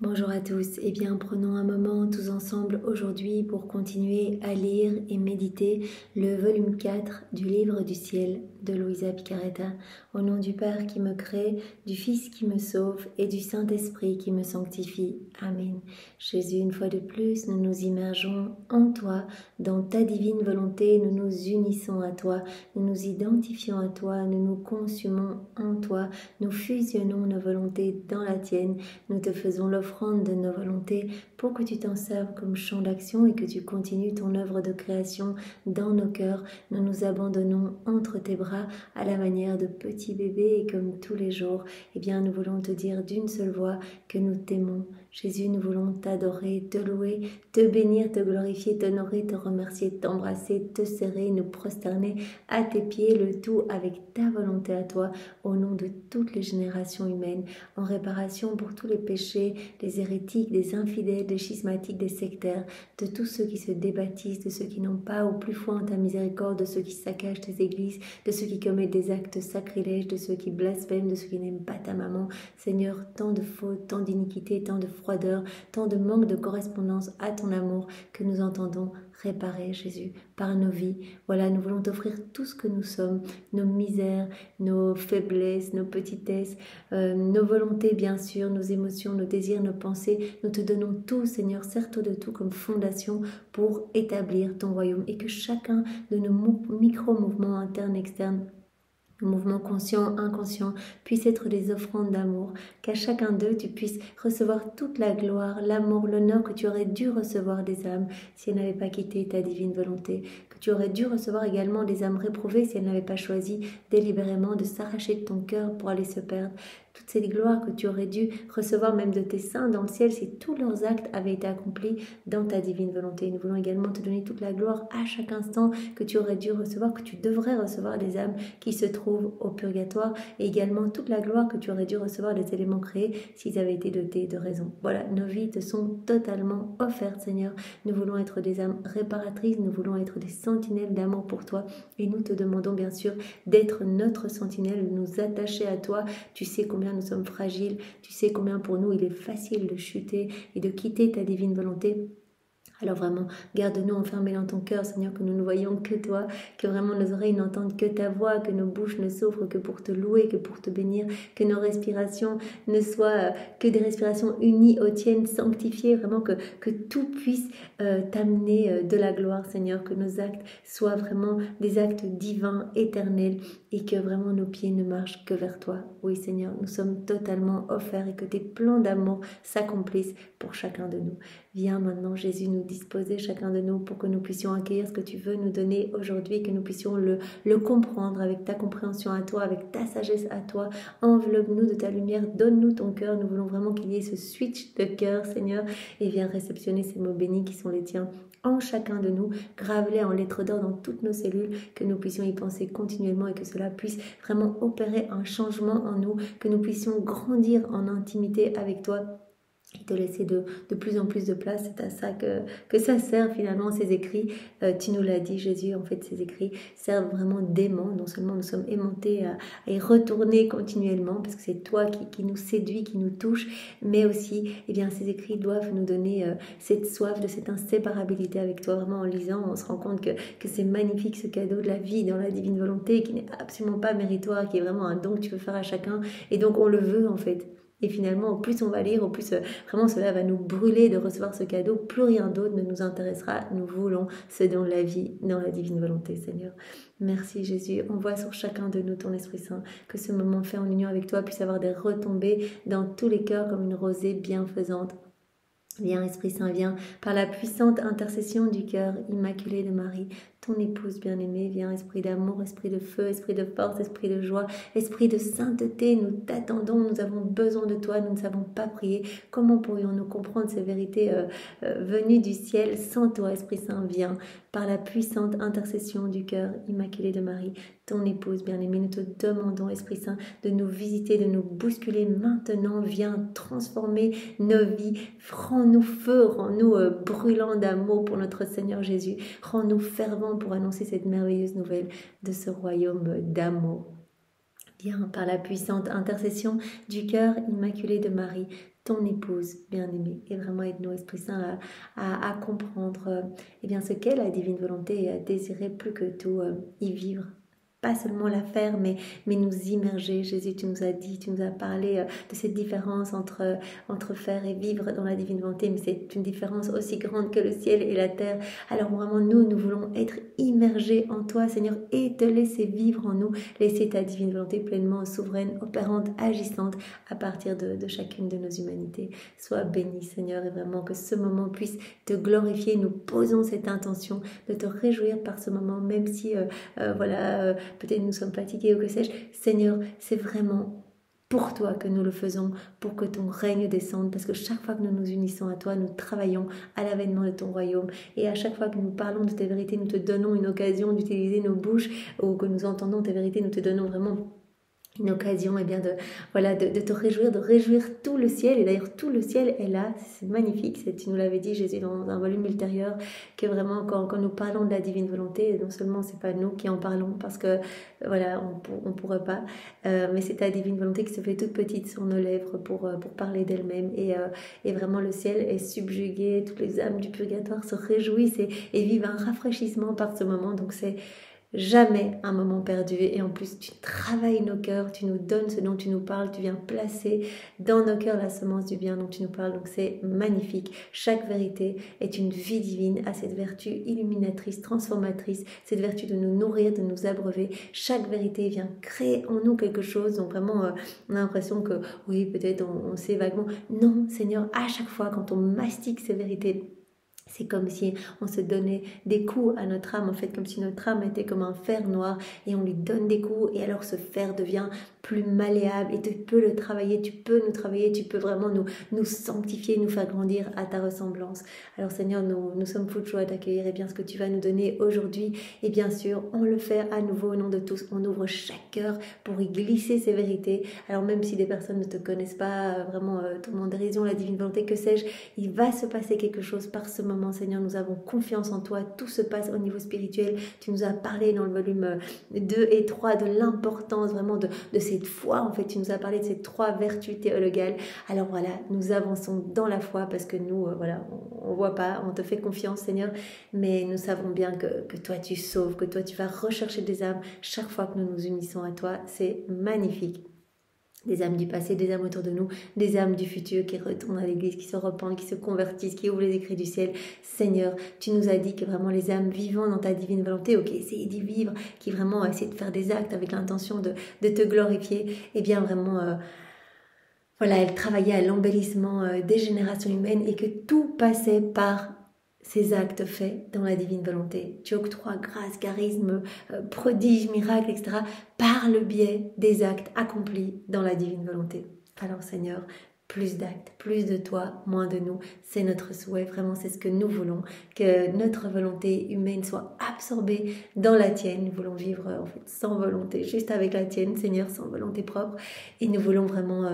Bonjour à tous, eh bien prenons un moment tous ensemble aujourd'hui pour continuer à lire et méditer le volume 4 du livre du ciel de Luisa Picaretta. Au nom du Père qui me crée, du Fils qui me sauve et du Saint-Esprit qui me sanctifie. Amen. Jésus, une fois de plus, nous nous immergeons en toi, dans ta divine volonté, nous nous unissons à toi, nous nous identifions à toi, nous nous consumons en toi, nous fusionnons nos volontés dans la tienne, nous te faisons l'offrande de nos volontés pour que tu t'en serves comme champ d'action et que tu continues ton œuvre de création dans nos cœurs. Nous nous abandonnons entre tes bras à la manière de petits bébés et comme tous les jours, eh bien nous voulons te dire d'une seule voix que nous t'aimons. Jésus, nous voulons t'adorer, te louer, te bénir, te glorifier, t'honorer, te remercier, t'embrasser, te serrer, nous prosterner à tes pieds, le tout avec ta volonté à toi, au nom de toutes les générations humaines, en réparation pour tous les péchés, des hérétiques, des infidèles, des schismatiques, des sectaires, de tous ceux qui se débaptisent, de ceux qui n'ont pas ou plus foi en ta miséricorde, de ceux qui saccagent tes églises, de ceux qui commettent des actes sacrilèges, de ceux qui blasphèment, de ceux qui n'aiment pas ta maman. Seigneur, tant de fautes, tant d'iniquités, tant de froideur, tant de manque de correspondance à ton amour que nous entendons réparer, Jésus, par nos vies. Voilà, nous voulons t'offrir tout ce que nous sommes, nos misères, nos faiblesses, nos petitesses, nos volontés, bien sûr, nos émotions, nos désirs, nos pensées. Nous te donnons tout, Seigneur, sers-toi de tout comme fondation pour établir ton royaume et que chacun de nos micro-mouvements internes, externes, mouvements conscients, inconscients, puissent être des offrandes d'amour, qu'à chacun d'eux tu puisses recevoir toute la gloire, l'amour, l'honneur que tu aurais dû recevoir des âmes si elles n'avaient pas quitté ta divine volonté, que tu aurais dû recevoir également des âmes réprouvées si elles n'avaient pas choisi délibérément de s'arracher de ton cœur pour aller se perdre. Toutes ces gloires que tu aurais dû recevoir même de tes saints dans le ciel si tous leurs actes avaient été accomplis dans ta divine volonté. Nous voulons également te donner toute la gloire à chaque instant que tu aurais dû recevoir, que tu devrais recevoir des âmes qui se trouvent au purgatoire et également toute la gloire que tu aurais dû recevoir des éléments créés s'ils avaient été dotés de raison. Voilà, nos vies te sont totalement offertes, Seigneur. Nous voulons être des âmes réparatrices, nous voulons être des sentinelles d'amour pour toi et nous te demandons bien sûr d'être notre sentinelle, de nous attacher à toi. Tu sais combien nous sommes fragiles, tu sais combien pour nous il est facile de chuter et de quitter ta divine volonté. Alors vraiment, garde-nous enfermés dans ton cœur, Seigneur, que nous ne voyons que toi, que vraiment nos oreilles n'entendent que ta voix, que nos bouches ne s'ouvrent que pour te louer, que pour te bénir, que nos respirations ne soient que des respirations unies aux tiennes, sanctifiées, vraiment que tout puisse t'amener de la gloire, Seigneur, que nos actes soient vraiment des actes divins, éternels, et que vraiment nos pieds ne marchent que vers toi. Oui, Seigneur, nous sommes totalement offerts et que tes plans d'amour s'accomplissent pour chacun de nous. Viens maintenant, Jésus, nous disposer chacun de nous pour que nous puissions accueillir ce que tu veux nous donner aujourd'hui, que nous puissions le comprendre avec ta compréhension à toi, avec ta sagesse à toi. Enveloppe-nous de ta lumière, donne-nous ton cœur. Nous voulons vraiment qu'il y ait ce switch de cœur, Seigneur, et viens réceptionner ces mots bénis qui sont les tiens en chacun de nous, grave-les en lettres d'or dans toutes nos cellules, que nous puissions y penser continuellement et que cela puisse vraiment opérer un changement en nous, que nous puissions grandir en intimité avec toi et te laisser de plus en plus de place. C'est à ça que ça sert finalement ces écrits. Tu nous l'as dit, Jésus, en fait ces écrits servent vraiment d'aimant. Non seulement nous sommes aimantés à y retourner continuellement parce que c'est toi qui nous séduit, qui nous touche, mais aussi eh bien, ces écrits doivent nous donner cette soif de cette inséparabilité avec toi. Vraiment en lisant, on se rend compte que c'est magnifique ce cadeau de la vie dans la divine volonté qui n'est absolument pas méritoire, qui est vraiment un don que tu veux faire à chacun et donc on le veut en fait. Et finalement, au plus on va lire, au plus vraiment cela va nous brûler de recevoir ce cadeau. Plus rien d'autre ne nous intéressera. Nous voulons ce don de la vie dans la divine volonté, Seigneur. Merci Jésus. Envoie sur chacun de nous ton Esprit Saint. Que ce moment fait en union avec toi puisse avoir des retombées dans tous les cœurs comme une rosée bienfaisante. Viens Esprit Saint, viens par la puissante intercession du cœur immaculé de Marie, ton épouse bien-aimée. Viens Esprit d'amour, Esprit de feu, Esprit de force, Esprit de joie, Esprit de sainteté. Nous t'attendons, nous avons besoin de toi, nous ne savons pas prier. Comment pourrions-nous comprendre ces vérités venues du ciel sans toi, Esprit Saint? Viens par la puissante intercession du cœur immaculé de Marie, ton épouse bien-aimée. Nous te demandons, Esprit Saint, de nous visiter, de nous bousculer maintenant. Viens transformer nos vies. Rends-nous feu, rends-nous brûlants d'amour pour notre Seigneur Jésus. Rends-nous fervents pour annoncer cette merveilleuse nouvelle de ce royaume d'amour. Viens par la puissante intercession du cœur immaculé de Marie, ton épouse bien-aimée. Et vraiment aide-nous, Esprit Saint, à comprendre eh bien, ce qu'est la divine volonté et à désirer plus que tout y vivre. Pas seulement la faire, mais nous immerger. Jésus, tu nous as dit, tu nous as parlé de cette différence entre faire et vivre dans la divine volonté, mais c'est une différence aussi grande que le ciel et la terre. Alors vraiment, nous voulons être immergés en toi, Seigneur, et te laisser vivre en nous, laisser ta divine volonté pleinement souveraine, opérante, agissante à partir de chacune de nos humanités. Sois béni, Seigneur, et vraiment que ce moment puisse te glorifier. Nous posons cette intention de te réjouir par ce moment, même si, peut-être nous sommes fatigués ou que sais-je. Seigneur, c'est vraiment pour toi que nous le faisons, pour que ton règne descende, parce que chaque fois que nous nous unissons à toi, nous travaillons à l'avènement de ton royaume, et à chaque fois que nous parlons de tes vérités, nous te donnons une occasion d'utiliser nos bouches, ou que nous entendons tes vérités, nous te donnons vraiment une occasion de te réjouir, de réjouir tout le ciel. Et d'ailleurs tout le ciel est là, c'est magnifique. Tu nous l'avais dit, Jésus, dans un volume ultérieur, que vraiment quand nous parlons de la divine volonté, non seulement c'est pas nous qui en parlons, parce que on pourrait pas, mais c'est ta divine volonté qui se fait toute petite sur nos lèvres pour parler d'elle-même, et vraiment le ciel est subjugué, toutes les âmes du purgatoire se réjouissent et vivent un rafraîchissement par ce moment. Donc c'est jamais un moment perdu, et en plus tu travailles nos cœurs, tu nous donnes ce dont tu nous parles, tu viens placer dans nos cœurs la semence du bien dont tu nous parles. Donc c'est magnifique. Chaque vérité est une vie divine, à cette vertu illuminatrice, transformatrice, cette vertu de nous nourrir, de nous abreuver. Chaque vérité vient créer en nous quelque chose. Donc vraiment on a l'impression que oui, peut-être on sait vaguement. Non, Seigneur, à chaque fois quand on mastique ces vérités, c'est comme si on se donnait des coups à notre âme, en fait, comme si notre âme était comme un fer noir, et on lui donne des coups, et alors ce fer devient plus malléable, et tu peux le travailler, tu peux nous travailler, tu peux vraiment nous sanctifier, nous faire grandir à ta ressemblance. Alors Seigneur, nous sommes fous de joie d'accueillir bien ce que tu vas nous donner aujourd'hui, et bien sûr, on le fait à nouveau au nom de tous, on ouvre chaque cœur pour y glisser ces vérités. Alors même si des personnes ne te connaissent pas, vraiment ton en dérision, la divine volonté, que sais-je, il va se passer quelque chose par ce moment. Seigneur, nous avons confiance en toi, tout se passe au niveau spirituel. Tu nous as parlé dans le volume 2 et 3 de l'importance vraiment de cette foi. En fait, tu nous as parlé de ces 3 vertus théologales. Alors voilà, nous avançons dans la foi parce que nous, on voit pas, on te fait confiance, Seigneur, mais nous savons bien que toi tu sauves, que toi tu vas rechercher des âmes chaque fois que nous nous unissons à toi. C'est magnifique. Des âmes du passé, des âmes autour de nous, des âmes du futur qui retournent à l'église, qui se repentent, qui se convertissent, qui ouvrent les écrits du ciel. Seigneur, tu nous as dit que vraiment les âmes vivant dans ta divine volonté, essayez d'y vivre, qui vraiment essaient de faire des actes avec l'intention de te glorifier, et bien vraiment, elles travaillaient à l'embellissement des générations humaines, et que tout passait par ces actes faits dans la divine volonté. Tu octroies grâce, charisme, prodiges, miracles, etc. par le biais des actes accomplis dans la divine volonté. Alors Seigneur, plus d'actes, plus de toi, moins de nous, c'est notre souhait, vraiment c'est ce que nous voulons, que notre volonté humaine soit absorbée dans la tienne. Nous voulons vivre en fait sans volonté, juste avec la tienne, Seigneur, sans volonté propre, et nous voulons vraiment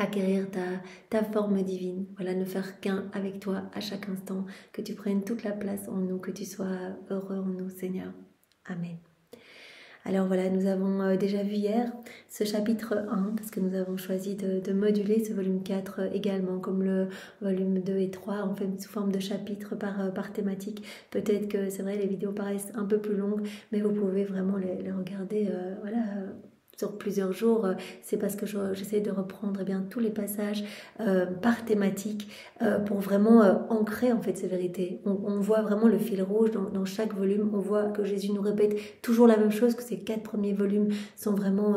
acquérir ta forme divine, ne faire qu'un avec toi à chaque instant, que tu prennes toute la place en nous, que tu sois heureux en nous, Seigneur. Amen. Alors nous avons déjà vu hier ce chapitre 1, parce que nous avons choisi de moduler ce volume 4 également, comme le volume 2 et 3, on fait sous forme de chapitres par thématique. Peut-être que c'est vrai, les vidéos paraissent un peu plus longues, mais vous pouvez vraiment les regarder, sur plusieurs jours. C'est parce que j'essaie de reprendre tous les passages par thématique pour vraiment ancrer en fait ces vérités. On voit vraiment le fil rouge dans chaque volume. On voit que Jésus nous répète toujours la même chose, que ces 4 premiers volumes sont vraiment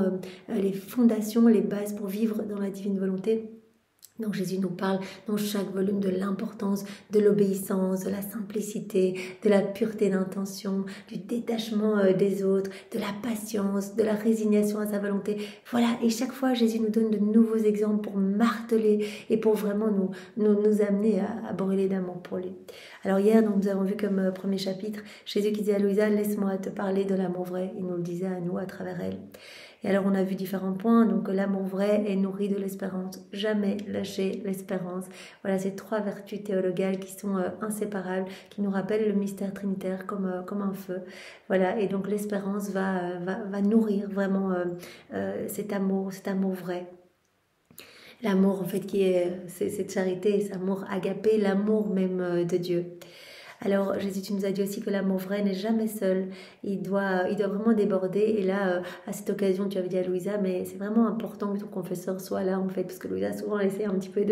les fondations, les bases pour vivre dans la divine volonté. Donc Jésus nous parle dans chaque volume de l'importance de l'obéissance, de la simplicité, de la pureté d'intention, du détachement des autres, de la patience, de la résignation à sa volonté. Et chaque fois Jésus nous donne de nouveaux exemples pour marteler et pour vraiment nous amener à brûler d'amour pour lui. Alors hier, nous avons vu comme premier chapitre, Jésus qui dit à Louisa, laisse-moi te parler de l'amour vrai. Il nous le disait à nous à travers elle. Et alors on a vu différents points, donc l'amour vrai est nourri de l'espérance, jamais lâcher l'espérance. Ces 3 vertus théologales qui sont inséparables, qui nous rappellent le mystère trinitaire comme un feu. Et donc l'espérance va nourrir vraiment cet amour vrai. L'amour, en fait, qui est cette charité, cet amour agapé, l'amour même de Dieu. Alors, Jésus, tu nous as dit aussi que l'amour vrai n'est jamais seul. Il doit vraiment déborder. Et là, à cette occasion, tu avais dit à Louisa, mais c'est vraiment important que ton confesseur soit là, en fait, parce que Louisa, souvent, elle essaie un petit peu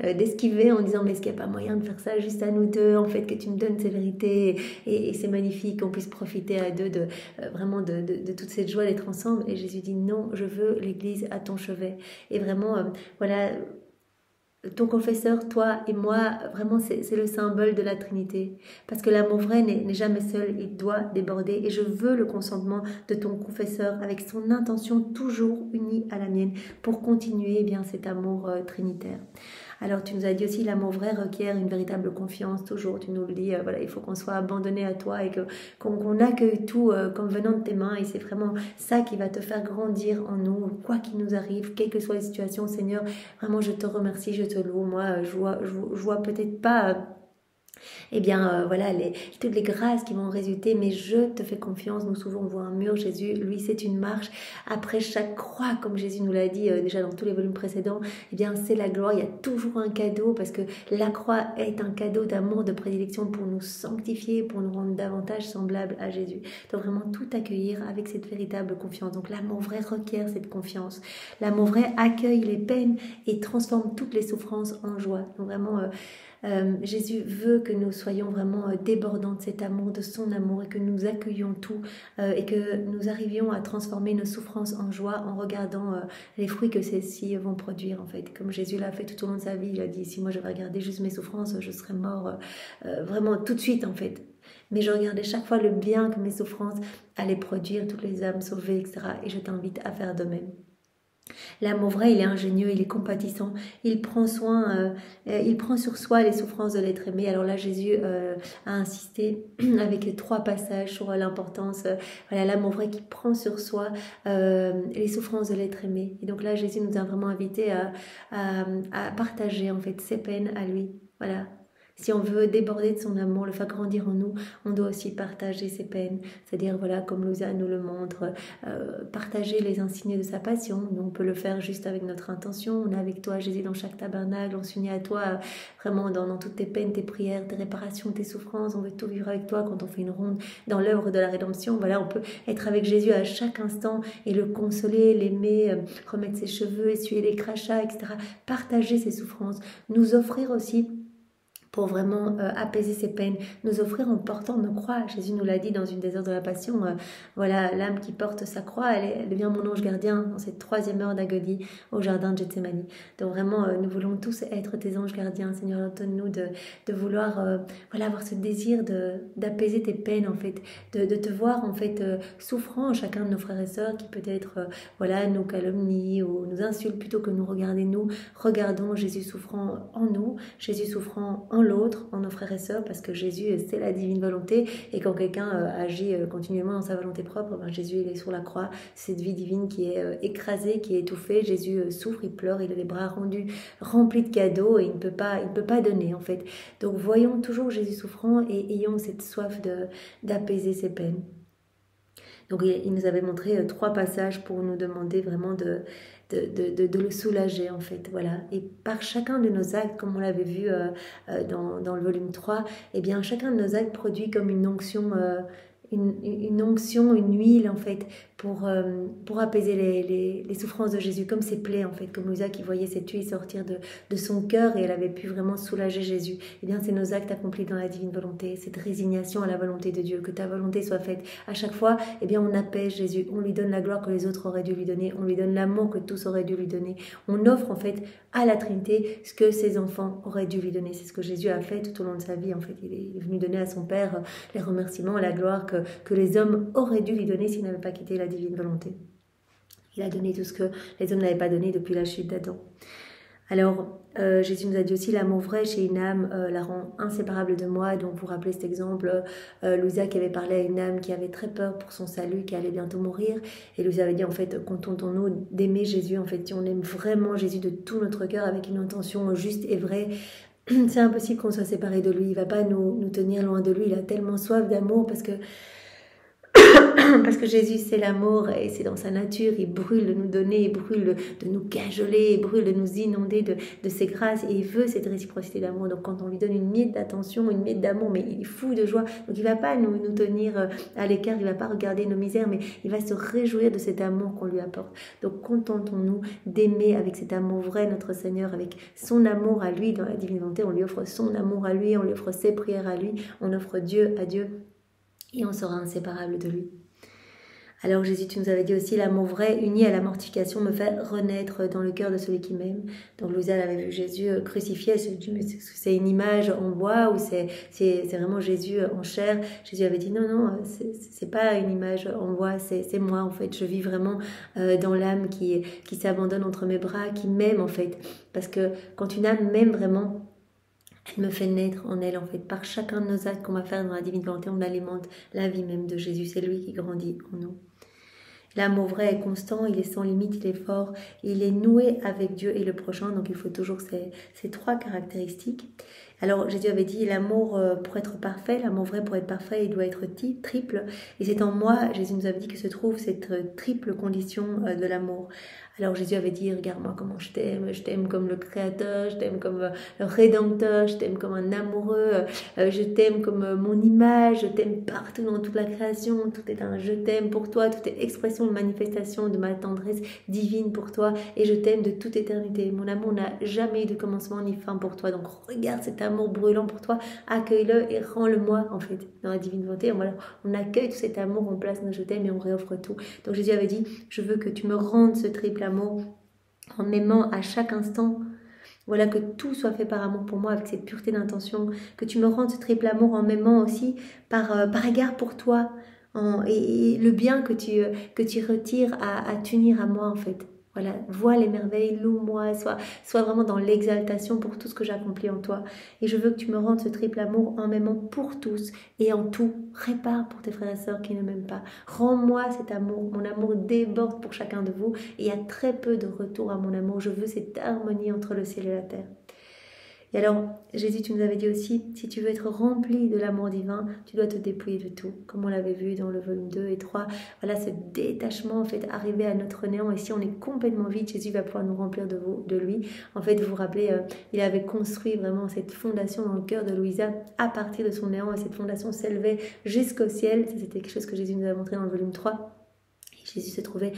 d'esquiver en disant, mais est-ce qu'il n'y a pas moyen de faire ça juste à nous deux, en fait, que tu me donnes ces vérités. Et c'est magnifique qu'on puisse profiter à deux vraiment de toute cette joie d'être ensemble. Et Jésus dit, non, je veux l'Église à ton chevet. Et vraiment, voilà... Ton confesseur, toi et moi, vraiment c'est le symbole de la Trinité. Parce que l'amour vrai n'est jamais seul, il doit déborder. Et je veux le consentement de ton confesseur avec son intention toujours unie à la mienne pour continuer bien cet amour trinitaire. Alors tu nous as dit aussi l'amour vrai requiert une véritable confiance, toujours tu nous le dis, voilà, il faut qu'on soit abandonné à toi et qu'on accueille tout comme venant de tes mains, et c'est vraiment ça qui va te faire grandir en nous, quoi qu'il nous arrive, quelle que soit la situation, Seigneur, vraiment je te remercie, je te loue. Moi je vois peut-être pas eh bien voilà toutes les grâces qui vont résulter, mais je te fais confiance. Nous souvent on voit un mur, Jésus lui c'est une marche après chaque croix, comme Jésus nous l'a dit déjà dans tous les volumes précédents. Eh bien c'est la gloire, il y a toujours un cadeau, parce que la croix est un cadeau d'amour, de prédilection pour nous sanctifier, pour nous rendre davantage semblables à Jésus. Donc vraiment tout accueillir avec cette véritable confiance. Donc l'amour vrai requiert cette confiance. L'amour vrai accueille les peines et transforme toutes les souffrances en joie. Donc vraiment Jésus veut que nous soyons vraiment débordants de cet amour, de son amour, et que nous accueillions tout et que nous arrivions à transformer nos souffrances en joie en regardant les fruits que celles-ci vont produire, en fait. Comme Jésus l'a fait tout au long de sa vie, il a dit, si moi je vais regarder juste mes souffrances, je serais mort vraiment tout de suite, en fait. Mais je regardais chaque fois le bien que mes souffrances allaient produire, toutes les âmes sauvées, etc. Et je t'invite à faire de même. L'amour vrai, il est ingénieux, il est compatissant, il prend soin, il prend sur soi les souffrances de l'être aimé. Alors là, Jésus a insisté avec 3 passages sur l'importance, voilà, l'amour vrai qui prend sur soi les souffrances de l'être aimé. Et donc là, Jésus nous a vraiment invités à partager en fait ses peines à lui. Voilà. Si on veut déborder de son amour, le faire grandir en nous, on doit aussi partager ses peines. C'est-à-dire, voilà, comme Louisa nous le montre, partager les insignes de sa passion. Nous, on peut le faire juste avec notre intention. On est avec toi, Jésus, dans chaque tabernacle. On s'unit à toi, vraiment, dans toutes tes peines, tes prières, tes réparations, tes souffrances. On veut tout vivre avec toi quand on fait une ronde dans l'œuvre de la rédemption. Voilà, on peut être avec Jésus à chaque instant et le consoler, l'aimer, remettre ses cheveux, essuyer les crachats, etc. Partager ses souffrances. Nous offrir aussi, pour vraiment apaiser ses peines, nous offrir en portant nos croix. Jésus nous l'a dit dans une des heures de la Passion, voilà, l'âme qui porte sa croix, elle devient mon ange gardien dans cette 3e heure d'agonie au jardin de Gethsémani. Donc vraiment, nous voulons tous être tes anges gardiens. Seigneur, donne-nous de vouloir voilà, avoir ce désir d'apaiser tes peines, en fait, de te voir en fait souffrant, chacun de nos frères et sœurs qui peut-être voilà, nous calomnient ou nous insultent, plutôt que nous regarder nous, regardons Jésus souffrant en nous, Jésus souffrant en l'autre, en nos frères et sœurs, parce que Jésus, c'est la divine volonté, et quand quelqu'un agit continuellement dans sa volonté propre, ben Jésus, il est sur la croix, cette vie divine qui est écrasée, qui est étouffée. Jésus souffre, il pleure, il a les bras remplis de cadeaux, et il ne peut pas donner, en fait. Donc voyons toujours Jésus souffrant et ayons cette soif d'apaiser ses peines. Donc il nous avait montré 3 passages pour nous demander vraiment de le soulager, en fait, voilà. Et par chacun de nos actes, comme on l'avait vu dans le volume 3, eh bien chacun de nos actes produit comme une onction, une huile, en fait, pour apaiser les souffrances de Jésus, comme ses plaies, en fait, comme Louisa qui voyait cette huile sortir de son cœur, et elle avait pu vraiment soulager Jésus. Eh bien c'est nos actes accomplis dans la divine volonté, cette résignation à la volonté de Dieu, que ta volonté soit faite. À chaque fois, eh bien on apaise Jésus, on lui donne la gloire que les autres auraient dû lui donner, on lui donne l'amour que tous auraient dû lui donner, on offre en fait à la Trinité ce que ses enfants auraient dû lui donner. C'est ce que Jésus a fait tout au long de sa vie, en fait. Il est venu donner à son Père les remerciements et la gloire que les hommes auraient dû lui donner s'ils n'avaient pas quitté la divine volonté. Il a donné tout ce que les hommes n'avaient pas donné depuis la chute d'Adam. Alors, Jésus nous a dit aussi, l'amour vrai chez une âme la rend inséparable de moi. Donc, vous vous rappelez cet exemple, Louisa qui avait parlé à une âme qui avait très peur pour son salut, qui allait bientôt mourir. Et Louisa avait dit, en fait, contentons-nous d'aimer Jésus. En fait, si on aime vraiment Jésus de tout notre cœur, avec une intention juste et vraie, c'est impossible qu'on soit séparé de lui. Il ne va pas nous tenir loin de lui. Il a tellement soif d'amour, parce que Parce que Jésus, c'est l'amour et c'est dans sa nature. Il brûle de nous donner, il brûle de nous cajoler, il brûle de nous inonder de ses grâces. Et il veut cette réciprocité d'amour. Donc quand on lui donne une miette d'attention, une miette d'amour, mais il est fou de joie. Donc il ne va pas nous tenir à l'écart, il ne va pas regarder nos misères, mais il va se réjouir de cet amour qu'on lui apporte. Donc contentons-nous d'aimer avec cet amour vrai notre Seigneur, avec son amour à lui dans la divine volonté. On lui offre son amour à lui, on lui offre ses prières à lui, on offre Dieu à Dieu et on sera inséparable de lui. Alors Jésus, tu nous avais dit aussi, l'amour vrai uni à la mortification me fait renaître dans le cœur de celui qui m'aime. Donc Louisa, elle avait vu Jésus crucifié, elle se dit, mais c'est une image en bois ou c'est vraiment Jésus en chair? Jésus avait dit, non, c'est pas une image en bois, c'est moi en fait. Je vis vraiment dans l'âme qui s'abandonne entre mes bras, qui m'aime en fait. Parce que quand une âme m'aime vraiment, elle me fait naître en elle en fait. Par chacun de nos actes qu'on va faire dans la divine volonté, on alimente la vie même de Jésus. C'est lui qui grandit en nous. L'amour vrai est constant, il est sans limite, il est fort, il est noué avec Dieu et le prochain, donc il faut toujours ces trois caractéristiques. Alors Jésus avait dit, l'amour pour être parfait, l'amour vrai pour être parfait, il doit être triple, et c'est en moi, Jésus nous avait dit que se trouve cette triple condition de l'amour. Alors Jésus avait dit, regarde-moi comment je t'aime comme le Créateur, je t'aime comme le Rédempteur, je t'aime comme un amoureux, je t'aime comme mon image, je t'aime partout dans toute la création, tout est un je t'aime pour toi, tout est expression, manifestation de ma tendresse divine pour toi, et je t'aime de toute éternité. Mon amour n'a jamais eu de commencement ni fin pour toi, donc regarde cet amour brûlant pour toi, accueille-le et rends-le-moi en fait dans la divine volonté. On accueille tout cet amour, on place nos je t'aime et on réoffre tout. Donc Jésus avait dit, je veux que tu me rendes ce triple amour en m'aimant à chaque instant. Voilà, que tout soit fait par amour pour moi, avec cette pureté d'intention, que tu me rendes ce triple amour en m'aimant aussi par égard pour toi, et le bien que tu retires à t'unir à moi en fait. Voilà, vois les merveilles, loue-moi, sois vraiment dans l'exaltation pour tout ce que j'accomplis en toi. Et je veux que tu me rendes ce triple amour en m'aimant pour tous et en tout. Répare pour tes frères et sœurs qui ne m'aiment pas. Rends-moi cet amour. Mon amour déborde pour chacun de vous. Et il y a très peu de retour à mon amour. Je veux cette harmonie entre le ciel et la terre. Et alors, Jésus, tu nous avais dit aussi, si tu veux être rempli de l'amour divin, tu dois te dépouiller de tout, comme on l'avait vu dans le volume 2 et 3. Voilà, ce détachement, en fait, arriver à notre néant. Et si on est complètement vide, Jésus va pouvoir nous remplir de lui. En fait, vous vous rappelez, il avait construit vraiment cette fondation dans le cœur de Louisa à partir de son néant. Et cette fondation s'élevait jusqu'au ciel. Ça, c'était quelque chose que Jésus nous a montré dans le volume 3. Jésus se trouvait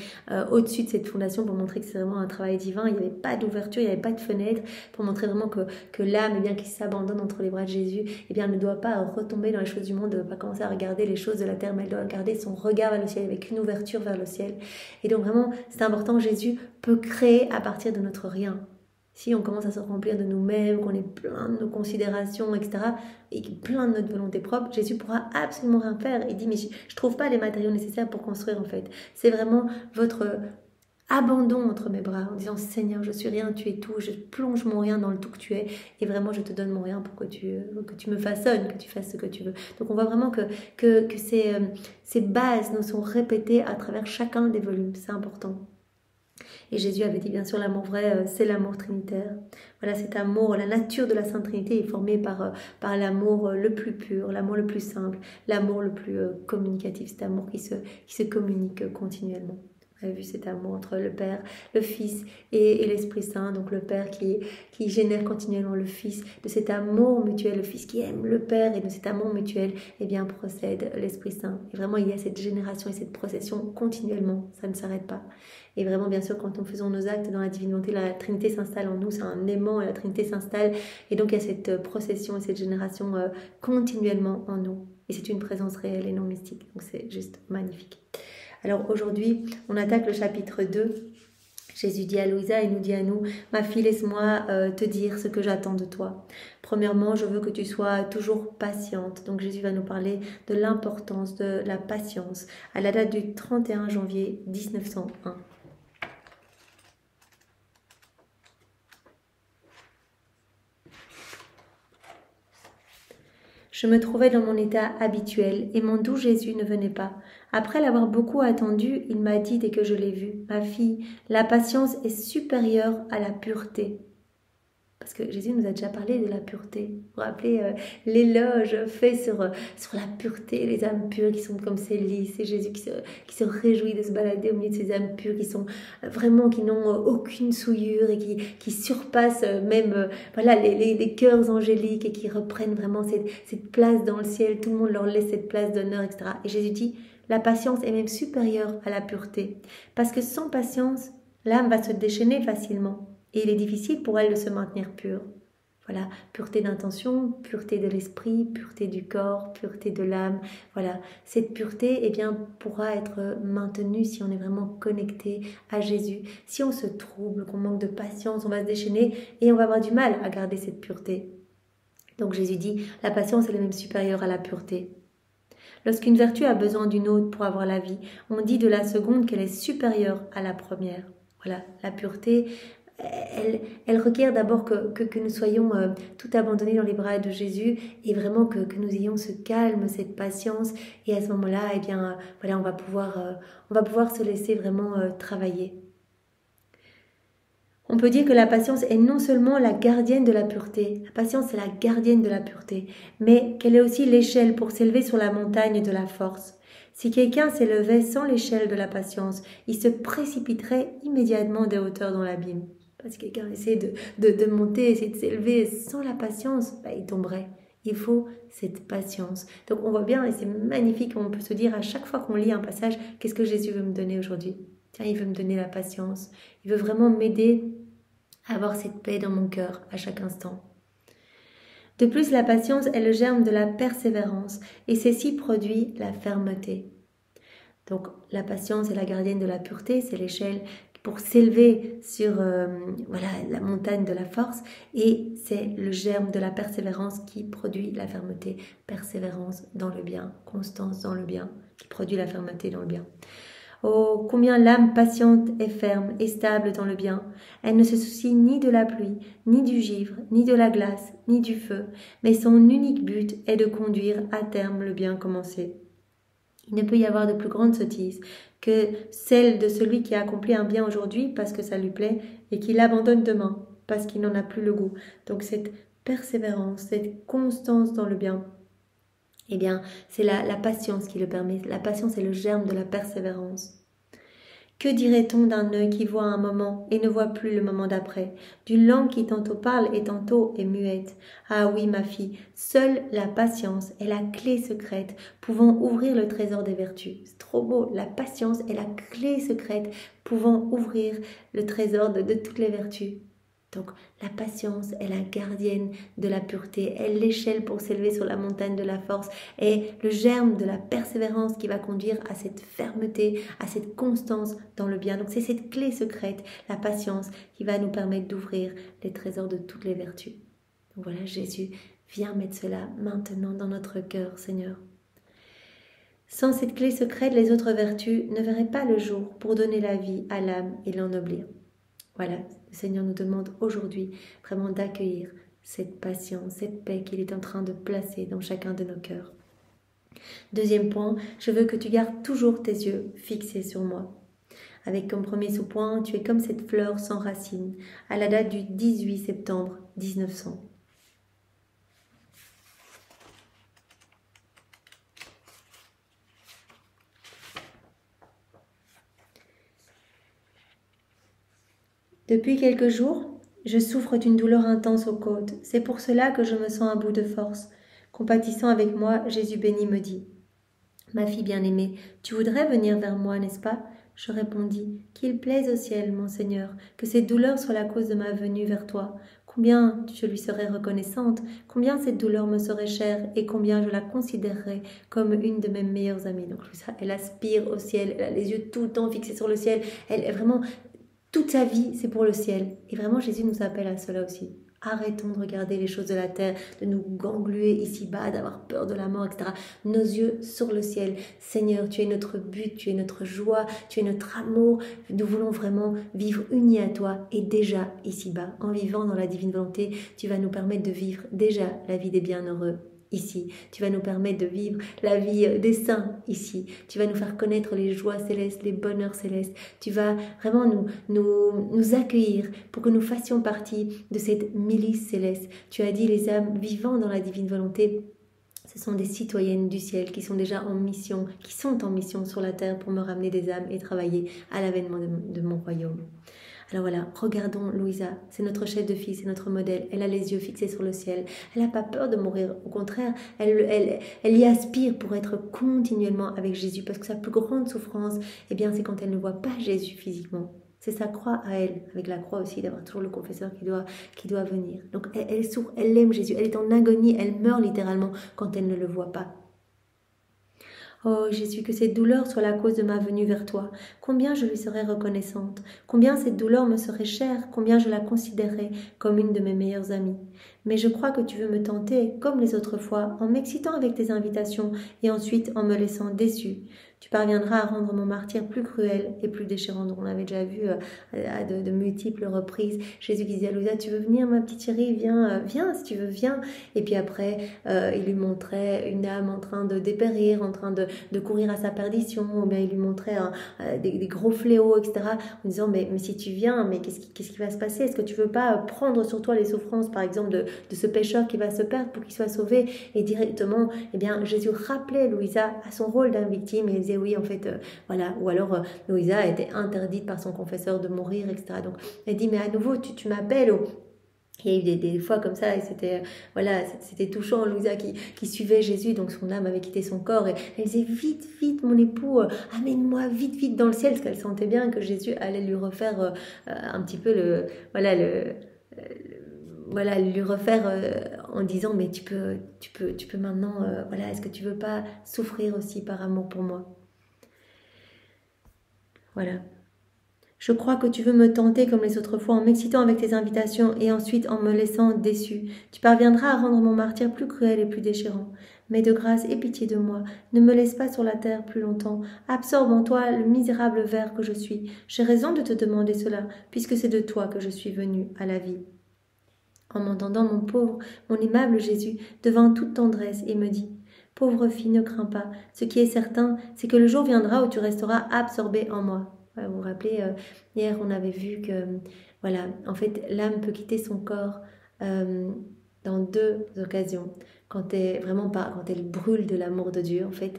au-dessus de cette fondation pour montrer que c'est vraiment un travail divin. Il n'y avait pas d'ouverture, il n'y avait pas de fenêtre, pour montrer vraiment que l'âme, eh bien, qui s'abandonne entre les bras de Jésus, eh bien, ne doit pas retomber dans les choses du monde, ne doit pas commencer à regarder les choses de la terre, mais elle doit garder son regard vers le ciel, avec une ouverture vers le ciel. Et donc vraiment, c'est important, Jésus peut créer à partir de notre rien. Si on commence à se remplir de nous-mêmes, qu'on est plein de nos considérations, etc., et plein de notre volonté propre, Jésus pourra absolument rien faire. Il dit, mais je ne trouve pas les matériaux nécessaires pour construire en fait. C'est vraiment votre abandon entre mes bras, en disant, Seigneur, je suis rien, tu es tout, je plonge mon rien dans le tout que tu es, et vraiment je te donne mon rien pour que tu me façonnes, que tu fasses ce que tu veux. Donc on voit vraiment que ces bases nous sont répétées à travers chacun des volumes, c'est important. Et Jésus avait dit bien sûr l'amour vrai, c'est l'amour trinitaire. Voilà, cet amour, la nature de la Sainte Trinité est formée par l'amour le plus pur, l'amour le plus simple, l'amour le plus communicatif, cet amour qui se communique continuellement. On a vu cet amour entre le Père, le Fils et l'Esprit Saint, donc le Père qui génère continuellement le Fils, de cet amour mutuel, le Fils qui aime le Père, et de cet amour mutuel, eh bien procède l'Esprit Saint. Et vraiment, il y a cette génération et cette procession continuellement, ça ne s'arrête pas. Et vraiment, bien sûr, quand nous faisons nos actes dans la divine volonté, la Trinité s'installe en nous, c'est un aimant, et la Trinité s'installe, et donc il y a cette procession et cette génération continuellement en nous. Et c'est une présence réelle et non mystique, donc c'est juste magnifique. Alors aujourd'hui, on attaque le chapitre 2. Jésus dit à Louisa et nous dit à nous, ma fille, laisse-moi te dire ce que j'attends de toi. Premièrement, je veux que tu sois toujours patiente. Donc Jésus va nous parler de l'importance de la patience à la date du 31 janvier 1901. Je me trouvais dans mon état habituel et mon doux Jésus ne venait pas. Après l'avoir beaucoup attendu, il m'a dit dès que je l'ai vu, « Ma fille, la patience est supérieure à la pureté. » Parce que Jésus nous a déjà parlé de la pureté. Vous vous rappelez l'éloge fait sur la pureté, les âmes pures qui sont comme ces lys. C'est Jésus qui se réjouit de se balader au milieu de ces âmes pures qui sont vraiment, qui n'ont aucune souillure et qui surpassent même voilà, les cœurs angéliques et qui reprennent vraiment cette place dans le ciel. Tout le monde leur laisse cette place d'honneur, etc. Et Jésus dit, la patience est même supérieure à la pureté. Parce que sans patience, l'âme va se déchaîner facilement. Et il est difficile pour elle de se maintenir pure. Voilà, pureté d'intention, pureté de l'esprit, pureté du corps, pureté de l'âme. Voilà, cette pureté eh bien, pourra être maintenue si on est vraiment connecté à Jésus. Si on se trouble, qu'on manque de patience, on va se déchaîner et on va avoir du mal à garder cette pureté. Donc Jésus dit, la patience est même supérieure à la pureté. Lorsqu'une vertu a besoin d'une autre pour avoir la vie, on dit de la seconde qu'elle est supérieure à la première. Voilà, la pureté, elle requiert d'abord que nous soyons tout abandonnés dans les bras de Jésus et vraiment que nous ayons ce calme, cette patience. Et à ce moment-là, eh bien, voilà, on va pouvoir se laisser vraiment travailler. On peut dire que la patience est non seulement la gardienne de la pureté, la patience est la gardienne de la pureté, mais qu'elle est aussi l'échelle pour s'élever sur la montagne de la force. Si quelqu'un s'élevait sans l'échelle de la patience, il se précipiterait immédiatement des hauteurs dans l'abîme. Parce que quelqu'un essaie de monter, essaie de s'élever sans la patience, il tomberait. Il faut cette patience. Donc on voit bien, et c'est magnifique, on peut se dire à chaque fois qu'on lit un passage, qu'est-ce que Jésus veut me donner aujourd'hui? Tiens, il veut me donner la patience. Il veut vraiment m'aider à avoir cette paix dans mon cœur à chaque instant. De plus, la patience est le germe de la persévérance et ceci produit la fermeté. Donc la patience est la gardienne de la pureté, c'est l'échelle pour s'élever sur la montagne de la force et c'est le germe de la persévérance qui produit la fermeté. Persévérance dans le bien, constance dans le bien, qui produit la fermeté dans le bien. Oh, combien l'âme patiente est ferme et stable dans le bien. Elle ne se soucie ni de la pluie, ni du givre, ni de la glace, ni du feu, mais son unique but est de conduire à terme le bien commencé. Il ne peut y avoir de plus grande sottise que celle de celui qui a accompli un bien aujourd'hui parce que ça lui plaît et qui l'abandonne demain parce qu'il n'en a plus le goût. Donc cette persévérance, cette constance dans le bien, eh bien, c'est la patience qui le permet. La patience est le germe de la persévérance. Que dirait-on d'un œil qui voit un moment et ne voit plus le moment d'après, d'une langue qui tantôt parle et tantôt est muette? Ah oui, ma fille, seule la patience est la clé secrète pouvant ouvrir le trésor des vertus. C'est trop beau, la patience est la clé secrète pouvant ouvrir le trésor de toutes les vertus. Donc la patience est la gardienne de la pureté, est l'échelle pour s'élever sur la montagne de la force, est le germe de la persévérance qui va conduire à cette fermeté, à cette constance dans le bien. Donc c'est cette clé secrète, la patience, qui va nous permettre d'ouvrir les trésors de toutes les vertus. Donc voilà, Jésus vient mettre cela maintenant dans notre cœur, Seigneur. Sans cette clé secrète, les autres vertus ne verraient pas le jour pour donner la vie à l'âme et l'ennoblir. Voilà, le Seigneur nous demande aujourd'hui vraiment d'accueillir cette patience, cette paix qu'il est en train de placer dans chacun de nos cœurs. Deuxième point, je veux que tu gardes toujours tes yeux fixés sur moi. Avec comme premier sous-point, tu es comme cette fleur sans racines, à la date du 18 septembre 1900. Depuis quelques jours, je souffre d'une douleur intense aux côtes. C'est pour cela que je me sens à bout de force. Compatissant avec moi, Jésus béni me dit « Ma fille bien-aimée, tu voudrais venir vers moi, n'est-ce pas ?» Je répondis « Qu'il plaise au ciel, mon Seigneur, que cette douleur soit la cause de ma venue vers toi. Combien je lui serais reconnaissante, combien cette douleur me serait chère et combien je la considérerais comme une de mes meilleures amies. » Donc elle aspire au ciel, elle a les yeux tout le temps fixés sur le ciel, elle est vraiment... Toute sa vie, c'est pour le ciel. Et vraiment, Jésus nous appelle à cela aussi. Arrêtons de regarder les choses de la terre, de nous gangluer ici-bas, d'avoir peur de la mort, etc. Nos yeux sur le ciel. Seigneur, tu es notre but, tu es notre joie, tu es notre amour. Nous voulons vraiment vivre unis à toi et déjà ici-bas. En vivant dans la divine volonté, tu vas nous permettre de vivre déjà la vie des bienheureux. ici. Tu vas nous permettre de vivre la vie des saints ici. Tu vas nous faire connaître les joies célestes, les bonheurs célestes. Tu vas vraiment nous accueillir pour que nous fassions partie de cette milice céleste. Tu as dit les âmes vivant dans la divine volonté, ce sont des citoyennes du ciel qui sont déjà en mission, qui sont en mission sur la terre pour me ramener des âmes et travailler à l'avènement de mon royaume. Alors voilà, regardons Louisa, c'est notre chef de file, c'est notre modèle. Elle a les yeux fixés sur le ciel. Elle n'a pas peur de mourir. Au contraire, elle y aspire pour être continuellement avec Jésus. Parce que sa plus grande souffrance, eh bien, c'est quand elle ne voit pas Jésus physiquement. C'est sa croix à elle, avec la croix aussi, d'avoir toujours le confesseur qui doit venir. Donc elle souffre, elle aime Jésus, elle est en agonie, elle meurt littéralement quand elle ne le voit pas. Oh Jésus, que cette douleur soit la cause de ma venue vers toi. Combien je lui serais reconnaissante, combien cette douleur me serait chère, combien je la considérerais comme une de mes meilleures amies. Mais je crois que tu veux me tenter, comme les autres fois, en m'excitant avec tes invitations et ensuite en me laissant déçue. Tu parviendras à rendre mon martyre plus cruel et plus déchirant. On l'avait déjà vu à de multiples reprises. Jésus qui disait à Louisa, tu veux venir ma petite chérie, viens si tu veux, viens. Et puis après, il lui montrait une âme en train de dépérir, en train de courir à sa perdition, ou bien il lui montrait des gros fléaux, etc. En disant, mais si tu viens, mais qu'est-ce qui va se passer? Est-ce que tu veux pas prendre sur toi les souffrances, par exemple, de ce pécheur qui va se perdre pour qu'il soit sauvé? Et directement, eh bien, Jésus rappelait Louisa à son rôle d'âme victime, et il disait, oui, en fait, voilà. Ou alors, Louisa était interdite par son confesseur de mourir, etc. Donc, elle dit, mais à nouveau, tu m'appelles, il y a eu des fois comme ça, et c'était touchant, Louisa qui suivait Jésus, donc son âme avait quitté son corps, et elle disait, vite, mon époux, amène-moi vite dans le ciel, parce qu'elle sentait bien que Jésus allait lui refaire un petit peu lui refaire en disant, mais tu peux maintenant, est-ce que tu veux pas souffrir aussi par amour pour moi? Voilà. Je crois que tu veux me tenter comme les autres fois en m'excitant avec tes invitations et ensuite en me laissant déçue. Tu parviendras à rendre mon martyre plus cruel et plus déchirant. Mais de grâce, aie pitié de moi. Ne me laisse pas sur la terre plus longtemps. Absorbe en toi le misérable ver que je suis. J'ai raison de te demander cela, puisque c'est de toi que je suis venue à la vie. En m'entendant, mon aimable Jésus devint toute tendresse et me dit, « Pauvre fille, ne crains pas. Ce qui est certain, c'est que le jour viendra où tu resteras absorbée en moi. » Vous vous rappelez, hier on avait vu que, en fait, l'âme peut quitter son corps dans deux occasions. Quand elle brûle de l'amour de Dieu, en fait,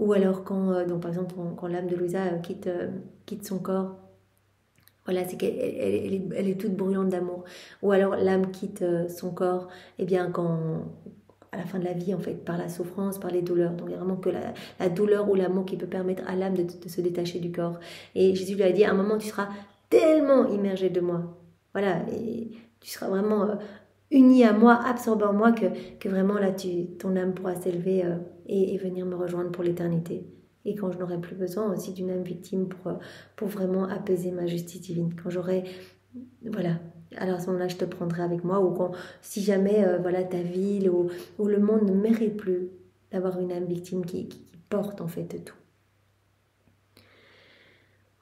ou alors par exemple, quand l'âme de Louisa quitte son corps, c'est qu'elle est toute brûlante d'amour. Ou alors l'âme quitte son corps, eh bien, à la fin de la vie, en fait, par la souffrance, par les douleurs. Donc, il n'y a vraiment que la douleur ou l'amour qui peut permettre à l'âme de se détacher du corps. Et Jésus lui a dit, à un moment, tu seras tellement immergé de moi. Voilà, et tu seras vraiment uni à moi, absorbé en moi, que vraiment, là, ton âme pourra s'élever et venir me rejoindre pour l'éternité. Et quand je n'aurai plus besoin aussi d'une âme victime pour vraiment apaiser ma justice divine. Quand j'aurai... Alors à ce moment-là, je te prendrai avec moi, ou si jamais ta ville ou le monde ne mérite plus d'avoir une âme victime qui porte en fait tout.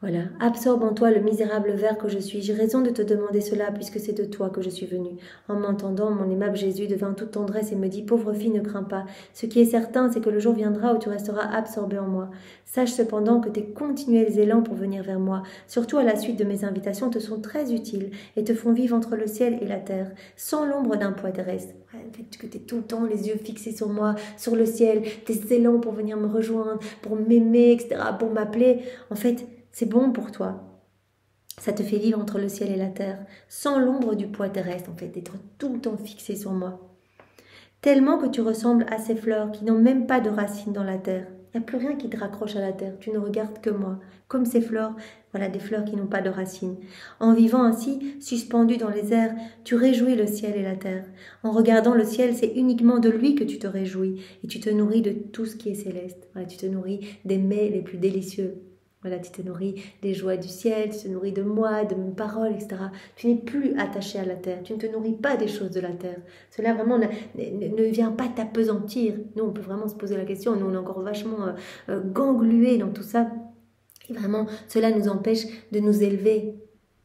Voilà, absorbe en toi le misérable ver que je suis. J'ai raison de te demander cela, puisque c'est de toi que je suis venue. En m'entendant, mon aimable Jésus devint toute tendresse et me dit, « Pauvre fille, ne crains pas. Ce qui est certain, c'est que le jour viendra où tu resteras absorbée en moi. Sache cependant que tes continuels élans pour venir vers moi, surtout à la suite de mes invitations, te sont très utiles et te font vivre entre le ciel et la terre, sans l'ombre d'un poids terrestre. » Le fait que tu es tout le temps les yeux fixés sur moi, sur le ciel, tes élans pour venir me rejoindre, pour m'aimer, etc., pour m'appeler, en fait, c'est bon pour toi. Ça te fait vivre entre le ciel et la terre, sans l'ombre du poids terrestre, en fait, d'être tout le temps fixé sur moi. Tellement que tu ressembles à ces fleurs qui n'ont même pas de racines dans la terre. Il n'y a plus rien qui te raccroche à la terre, tu ne regardes que moi. Comme ces fleurs, des fleurs qui n'ont pas de racines. En vivant ainsi, suspendu dans les airs, tu réjouis le ciel et la terre. En regardant le ciel, c'est uniquement de lui que tu te réjouis, et tu te nourris de tout ce qui est céleste. Tu te nourris des mets les plus délicieux. Tu te nourris des joies du ciel, tu te nourris de moi, de mes paroles, etc. Tu n'es plus attaché à la terre, tu ne te nourris pas des choses de la terre. Cela vraiment ne vient pas t'apesantir. Nous, on peut vraiment se poser la question, nous on est encore vachement ganglués dans tout ça. Et vraiment, cela nous empêche de nous élever.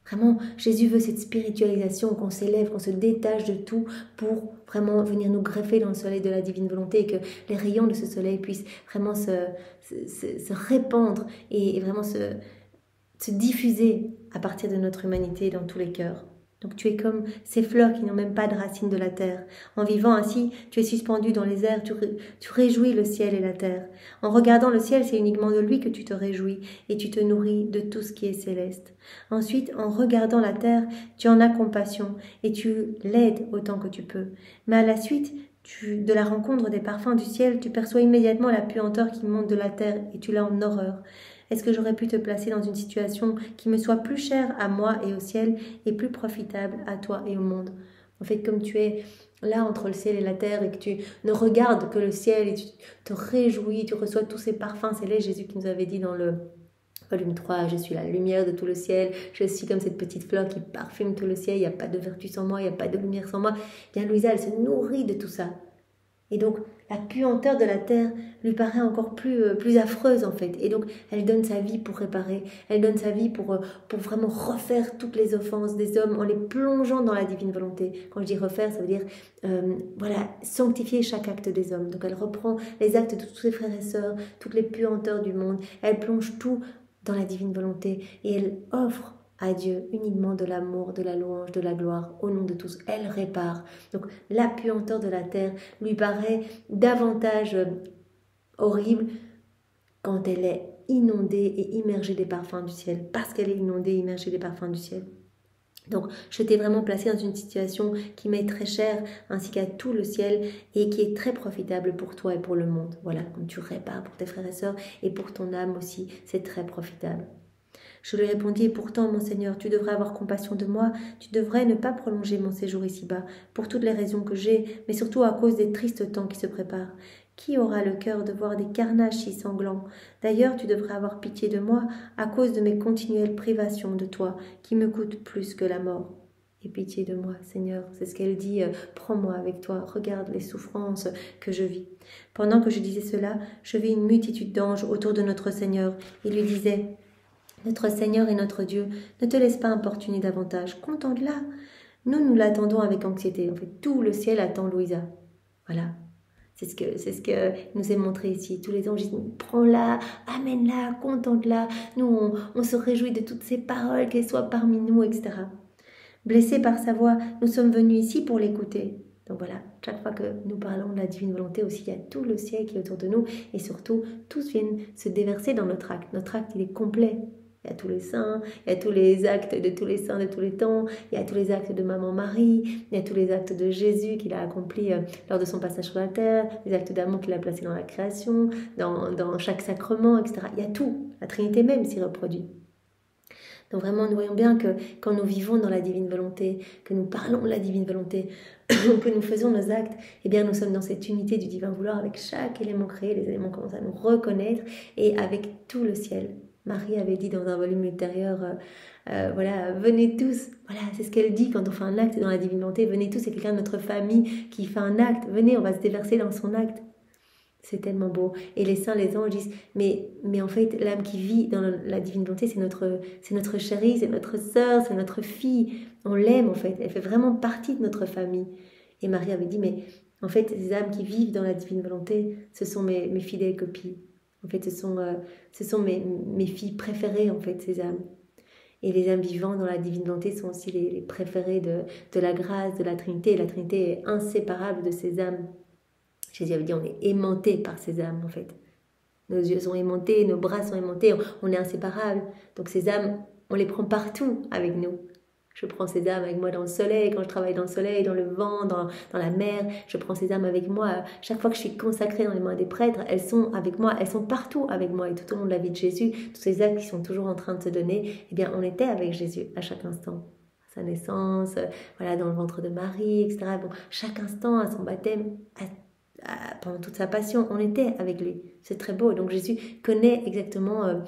Vraiment, Jésus veut cette spiritualisation, qu'on s'élève, qu'on se détache de tout pour vraiment venir nous greffer dans le soleil de la divine volonté et que les rayons de ce soleil puissent vraiment se répandre et vraiment se diffuser à partir de notre humanité dans tous les cœurs. Donc tu es comme ces fleurs qui n'ont même pas de racines de la terre. En vivant ainsi, tu es suspendu dans les airs, tu réjouis le ciel et la terre. En regardant le ciel, c'est uniquement de lui que tu te réjouis et tu te nourris de tout ce qui est céleste. Ensuite, en regardant la terre, tu en as compassion et tu l'aides autant que tu peux. Mais à la suite de la rencontre des parfums du ciel, tu perçois immédiatement la puanteur qui monte de la terre et tu l'as en horreur. Est-ce que j'aurais pu te placer dans une situation qui me soit plus chère à moi et au ciel et plus profitable à toi et au monde? En fait, comme tu es là entre le ciel et la terre et que tu ne regardes que le ciel et tu te réjouis, tu reçois tous ces parfums célestes, Jésus qui nous avait dit dans le volume 3, je suis la lumière de tout le ciel, je suis comme cette petite fleur qui parfume tout le ciel, il n'y a pas de vertu sans moi, il n'y a pas de lumière sans moi. Bien, Louisa, elle se nourrit de tout ça. Et donc, la puanteur de la terre lui paraît encore plus affreuse en fait. Et donc, elle donne sa vie pour réparer. Elle donne sa vie pour vraiment refaire toutes les offenses des hommes en les plongeant dans la divine volonté. Quand je dis refaire, ça veut dire sanctifier chaque acte des hommes. Donc, elle reprend les actes de tous ses frères et sœurs, toutes les puanteurs du monde. Elle plonge tout dans la divine volonté et elle offre à Dieu uniquement de l'amour, de la louange, de la gloire, au nom de tous. Elle répare. Donc la puanteur de la terre lui paraît davantage horrible quand elle est inondée et immergée des parfums du ciel, parce qu'elle est inondée et immergée des parfums du ciel. Donc je t'ai vraiment placé dans une situation qui m'est très chère, ainsi qu'à tout le ciel, et qui est très profitable pour toi et pour le monde. Voilà, comme tu répares pour tes frères et sœurs, et pour ton âme aussi, c'est très profitable. Je lui répondis, et pourtant, mon Seigneur, tu devrais avoir compassion de moi, tu devrais ne pas prolonger mon séjour ici-bas, pour toutes les raisons que j'ai, mais surtout à cause des tristes temps qui se préparent. Qui aura le cœur de voir des carnages si sanglants? D'ailleurs, tu devrais avoir pitié de moi à cause de mes continuelles privations de toi, qui me coûtent plus que la mort. Et pitié de moi, Seigneur, c'est ce qu'elle dit, prends-moi avec toi, regarde les souffrances que je vis. Pendant que je disais cela, je vis une multitude d'anges autour de notre Seigneur. Ils lui disaient, notre Seigneur et notre Dieu, ne te laisse pas importuner davantage, contemple-la. Nous l'attendons avec anxiété. En fait, tout le ciel attend Louisa. Voilà. C'est ce que nous est montré ici. Tous les anges disent, prends-la, amène-la, contemple-la. Nous, on se réjouit de toutes ces paroles, qu'elles soient parmi nous, etc. Blessés par sa voix, nous sommes venus ici pour l'écouter. Donc voilà, chaque fois que nous parlons de la divine volonté aussi, il y a tout le ciel qui est autour de nous. Et surtout, tous viennent se déverser dans notre acte. Notre acte, il est complet. Il y a tous les saints, il y a tous les actes de tous les saints de tous les temps, il y a tous les actes de Maman Marie, il y a tous les actes de Jésus qu'il a accomplis lors de son passage sur la terre, les actes d'amour qu'il a placés dans la création, dans chaque sacrement, etc. Il y a tout, la Trinité même s'y reproduit. Donc vraiment, nous voyons bien que quand nous vivons dans la divine volonté, que nous parlons de la divine volonté, que nous faisons nos actes, eh bien nous sommes dans cette unité du divin vouloir avec chaque élément créé, les éléments commencent à nous reconnaître et avec tout le ciel. Marie avait dit dans un volume ultérieur, voilà, venez tous, voilà, c'est ce qu'elle dit quand on fait un acte dans la divine volonté, venez tous, c'est quelqu'un de notre famille qui fait un acte, venez, on va se déverser dans son acte. C'est tellement beau. Et les saints, les anges disent, mais en fait, l'âme qui vit dans la divine volonté, c'est notre chérie, c'est notre sœur, c'est notre fille. On l'aime en fait, elle fait vraiment partie de notre famille. Et Marie avait dit, mais en fait, ces âmes qui vivent dans la divine volonté, ce sont mes fidèles copies. En fait, ce sont mes filles préférées, en fait, ces âmes. Et les âmes vivant dans la divine volonté sont aussi les préférées de la grâce, de la Trinité. Et la Trinité est inséparable de ces âmes. Jésus avait dit, on est aimantés par ces âmes, en fait. Nos yeux sont aimantés, nos bras sont aimantés, on est inséparables. Donc ces âmes, on les prend partout avec nous. Je prends ces âmes avec moi dans le soleil, quand je travaille dans le soleil, dans le vent, dans la mer. Je prends ces âmes avec moi. Chaque fois que je suis consacrée dans les mains des prêtres, elles sont avec moi, elles sont partout avec moi. Et tout au long de la vie de Jésus, tous ces actes qui sont toujours en train de se donner, eh bien, on était avec Jésus à chaque instant. À sa naissance, voilà, dans le ventre de Marie, etc. Bon, chaque instant, à son baptême, pendant toute sa passion, on était avec lui. C'est très beau. Donc Jésus connaît exactement,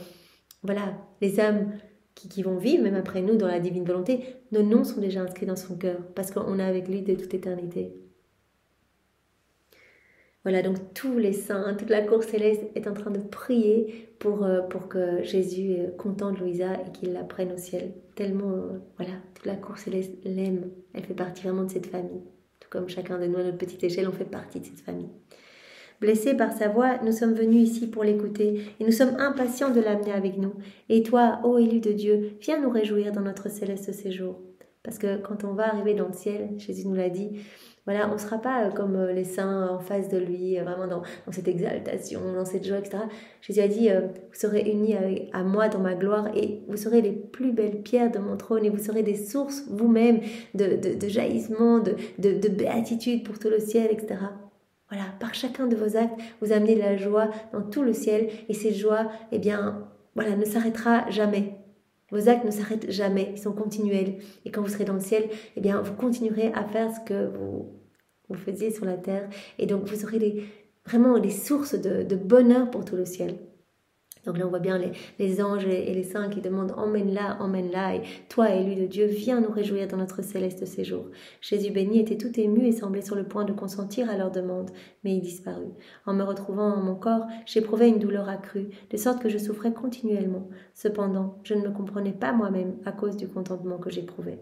voilà, les âmes qui vont vivre, même après nous, dans la divine volonté. Nos noms sont déjà inscrits dans son cœur, parce qu'on est avec lui de toute éternité. Voilà, donc tous les saints, toute la cour céleste est en train de prier pour que Jésus contente Louisa et qu'il la prenne au ciel. Tellement, voilà, toute la cour céleste l'aime. Elle fait partie vraiment de cette famille. Tout comme chacun de nous à notre petite échelle, on fait partie de cette famille. Blessés par sa voix, nous sommes venus ici pour l'écouter et nous sommes impatients de l'amener avec nous. Et toi, ô élu de Dieu, viens nous réjouir dans notre céleste séjour. Parce que quand on va arriver dans le ciel, Jésus nous l'a dit, voilà, on ne sera pas comme les saints en face de lui, vraiment dans cette exaltation, dans cette joie, etc. Jésus a dit, vous serez unis à moi dans ma gloire et vous serez les plus belles pierres de mon trône et vous serez des sources vous-même de jaillissement, de béatitude pour tout le ciel, etc. Voilà, par chacun de vos actes, vous amenez de la joie dans tout le ciel et cette joie, eh bien, voilà, ne s'arrêtera jamais. Vos actes ne s'arrêtent jamais, ils sont continuels. Et quand vous serez dans le ciel, eh bien, vous continuerez à faire ce que vous faisiez sur la terre. Et donc, vous aurez vraiment des sources de bonheur pour tout le ciel. Donc là, on voit bien les anges et les saints qui demandent « Emmène-la » et « Toi, élu de Dieu, viens nous réjouir dans notre céleste séjour. » Jésus béni était tout ému et semblait sur le point de consentir à leur demande, mais il disparut. En me retrouvant en mon corps, j'éprouvais une douleur accrue, de sorte que je souffrais continuellement. Cependant, je ne me comprenais pas moi-même à cause du contentement que j'éprouvais.